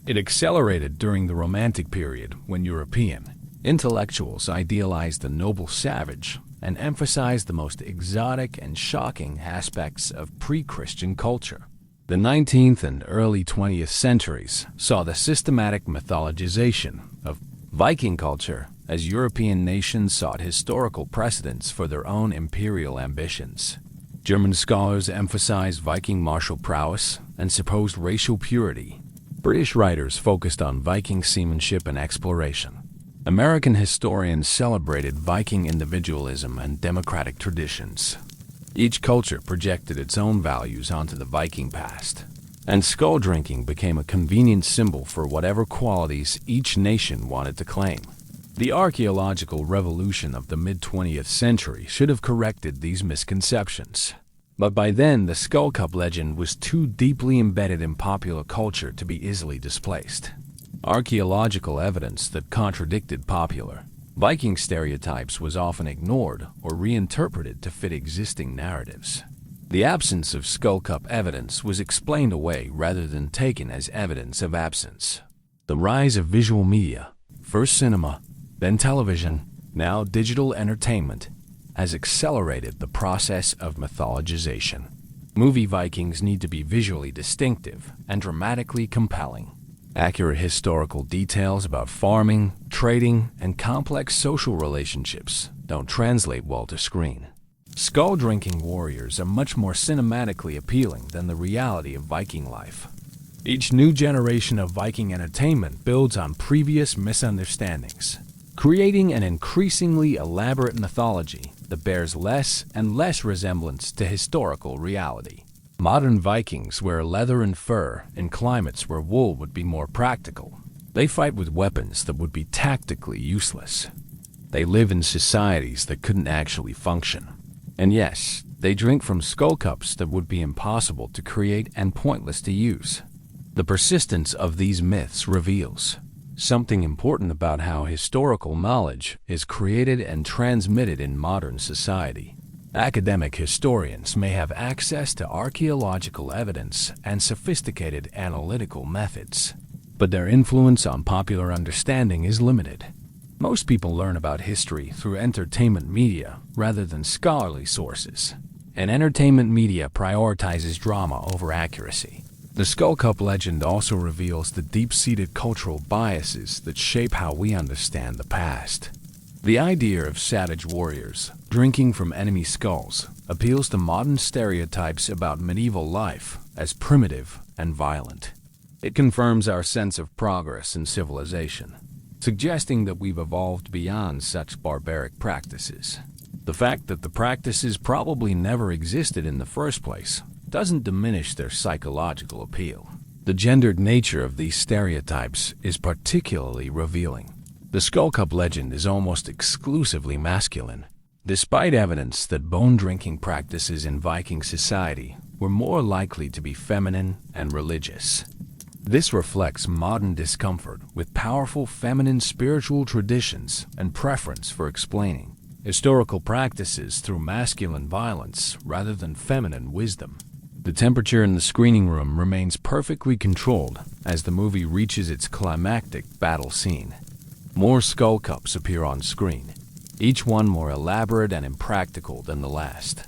It accelerated during the Romantic period when European intellectuals idealized the noble savage and emphasized the most exotic and shocking aspects of pre-Christian culture. The 19th and early 20th centuries saw the systematic mythologization of Viking culture as European nations sought historical precedents for their own imperial ambitions. German scholars emphasized Viking martial prowess and supposed racial purity. British writers focused on Viking seamanship and exploration. American historians celebrated Viking individualism and democratic traditions. Each culture projected its own values onto the Viking past, and skull drinking became a convenient symbol for whatever qualities each nation wanted to claim. The archaeological revolution of the mid-20th century should have corrected these misconceptions. But by then, the Skull Cup legend was too deeply embedded in popular culture to be easily displaced. Archaeological evidence that contradicted popular Viking stereotypes was often ignored or reinterpreted to fit existing narratives. The absence of Skull Cup evidence was explained away rather than taken as evidence of absence. The rise of visual media, first cinema, then television, now digital entertainment, has accelerated the process of mythologization. Movie Vikings need to be visually distinctive and dramatically compelling. Accurate historical details about farming, trading, and complex social relationships don't translate well to screen. Skull-drinking warriors are much more cinematically appealing than the reality of Viking life. Each new generation of Viking entertainment builds on previous misunderstandings, creating an increasingly elaborate mythology that bears less and less resemblance to historical reality. Modern Vikings wear leather and fur in climates where wool would be more practical. They fight with weapons that would be tactically useless. They live in societies that couldn't actually function. And yes, they drink from skull cups that would be impossible to create and pointless to use. The persistence of these myths reveals something important about how historical knowledge is created and transmitted in modern society. Academic historians may have access to archaeological evidence and sophisticated analytical methods, but their influence on popular understanding is limited. Most people learn about history through entertainment media rather than scholarly sources, and entertainment media prioritizes drama over accuracy. The Skull Cup legend also reveals the deep-seated cultural biases that shape how we understand the past. The idea of savage warriors drinking from enemy skulls appeals to modern stereotypes about medieval life as primitive and violent. It confirms our sense of progress and civilization, suggesting that we've evolved beyond such barbaric practices. The fact that the practices probably never existed in the first place doesn't diminish their psychological appeal. The gendered nature of these stereotypes is particularly revealing. The Skull Cup legend is almost exclusively masculine, despite evidence that bone-drinking practices in Viking society were more likely to be feminine and religious. This reflects modern discomfort with powerful feminine spiritual traditions and preference for explaining historical practices through masculine violence rather than feminine wisdom. The temperature in the screening room remains perfectly controlled as the movie reaches its climactic battle scene. More skull cups appear on screen, each one more elaborate and impractical than the last.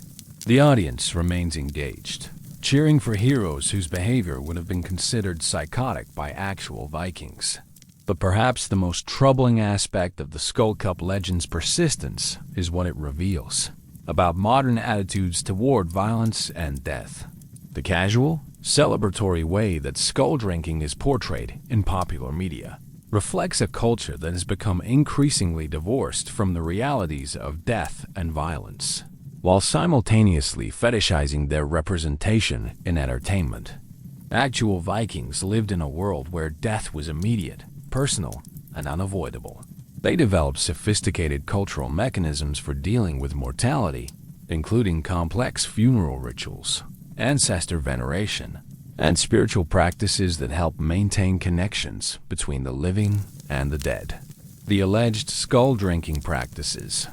The audience remains engaged, cheering for heroes whose behavior would have been considered psychotic by actual Vikings. But perhaps the most troubling aspect of the Skull Cup legend's persistence is what it reveals about modern attitudes toward violence and death. The casual, celebratory way that skull drinking is portrayed in popular media reflects a culture that has become increasingly divorced from the realities of death and violence, while simultaneously fetishizing their representation in entertainment. Actual Vikings lived in a world where death was immediate, personal, and unavoidable. They developed sophisticated cultural mechanisms for dealing with mortality, including complex funeral rituals, ancestor veneration, and spiritual practices that help maintain connections between the living and the dead. The alleged skull-drinking practices,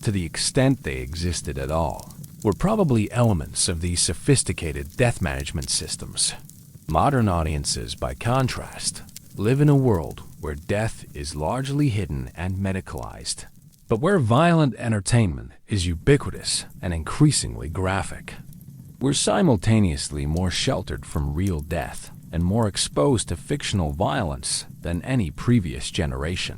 to the extent they existed at all, were probably elements of these sophisticated death management systems. Modern audiences, by contrast, live in a world where death is largely hidden and medicalized, but where violent entertainment is ubiquitous and increasingly graphic. We're simultaneously more sheltered from real death and more exposed to fictional violence than any previous generation.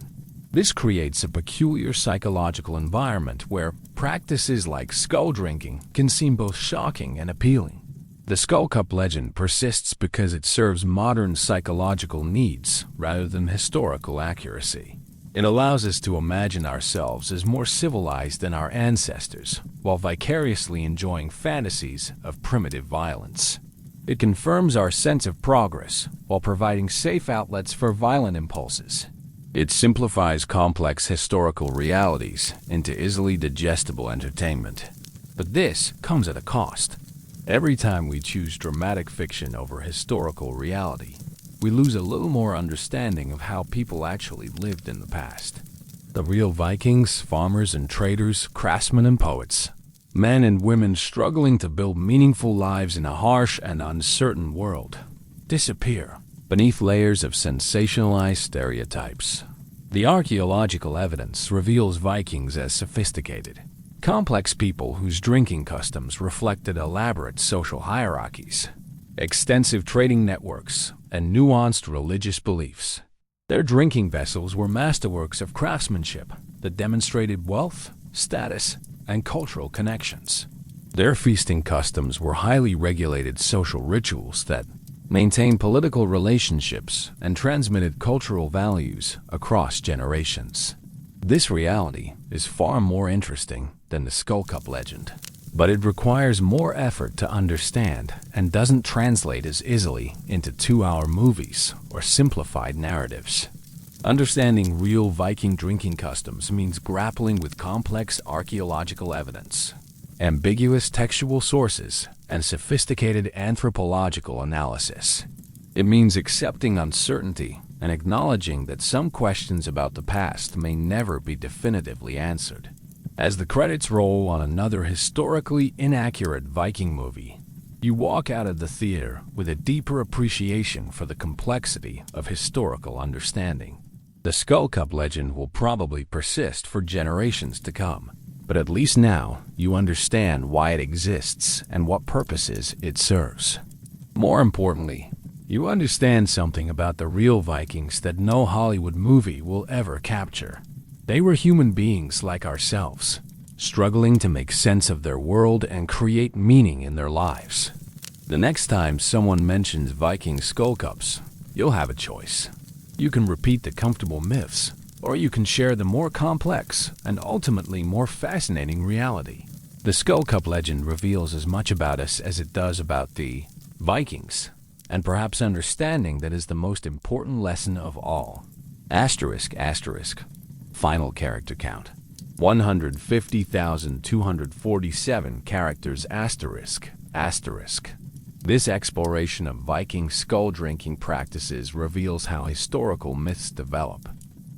This creates a peculiar psychological environment where practices like skull drinking can seem both shocking and appealing. The Skull Cup legend persists because it serves modern psychological needs rather than historical accuracy. It allows us to imagine ourselves as more civilized than our ancestors, while vicariously enjoying fantasies of primitive violence. It confirms our sense of progress while providing safe outlets for violent impulses. It simplifies complex historical realities into easily digestible entertainment. But this comes at a cost. Every time we choose dramatic fiction over historical reality, we lose a little more understanding of how people actually lived in the past. The real Vikings, farmers and traders, craftsmen and poets, men and women struggling to build meaningful lives in a harsh and uncertain world, disappear beneath layers of sensationalized stereotypes. The archaeological evidence reveals Vikings as sophisticated, complex people whose drinking customs reflected elaborate social hierarchies, extensive trading networks, and nuanced religious beliefs. Their drinking vessels were masterworks of craftsmanship that demonstrated wealth, status, and cultural connections. Their feasting customs were highly regulated social rituals that maintained political relationships and transmitted cultural values across generations. This reality is far more interesting than the Skull Cup legend, but it requires more effort to understand and doesn't translate as easily into 2-hour movies or simplified narratives. Understanding real Viking drinking customs means grappling with complex archaeological evidence, ambiguous textual sources, and sophisticated anthropological analysis. It means accepting uncertainty and acknowledging that some questions about the past may never be definitively answered. As the credits roll on another historically inaccurate Viking movie, you walk out of the theater with a deeper appreciation for the complexity of historical understanding. The Skull Cup legend will probably persist for generations to come, but at least now you understand why it exists and what purposes it serves. More importantly, you understand something about the real Vikings that no Hollywood movie will ever capture. They were human beings like ourselves, struggling to make sense of their world and create meaning in their lives. The next time someone mentions Viking skull cups, you'll have a choice. You can repeat the comfortable myths, or you can share the more complex and ultimately more fascinating reality. The Skull Cup legend reveals as much about us as it does about the Vikings, and perhaps understanding that is the most important lesson of all. Asterisk, asterisk. Final character count. 150,247 characters asterisk, asterisk. This exploration of Viking skull-drinking practices reveals how historical myths develop,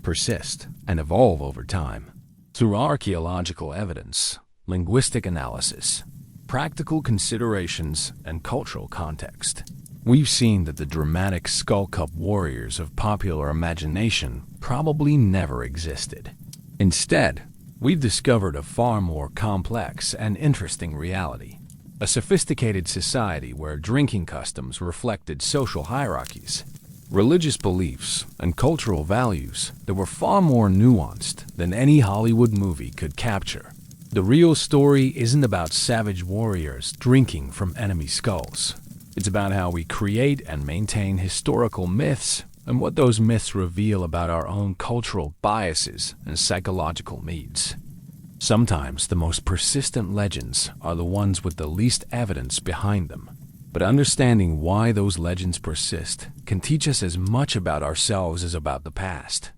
persist, and evolve over time. Through archaeological evidence, linguistic analysis, practical considerations, and cultural context, we've seen that the dramatic Skull Cup warriors of popular imagination probably never existed. Instead, we've discovered a far more complex and interesting reality. A sophisticated society where drinking customs reflected social hierarchies, religious beliefs, and cultural values that were far more nuanced than any Hollywood movie could capture. The real story isn't about savage warriors drinking from enemy skulls. It's about how we create and maintain historical myths and what those myths reveal about our own cultural biases and psychological needs. Sometimes the most persistent legends are the ones with the least evidence behind them. But understanding why those legends persist can teach us as much about ourselves as about the past.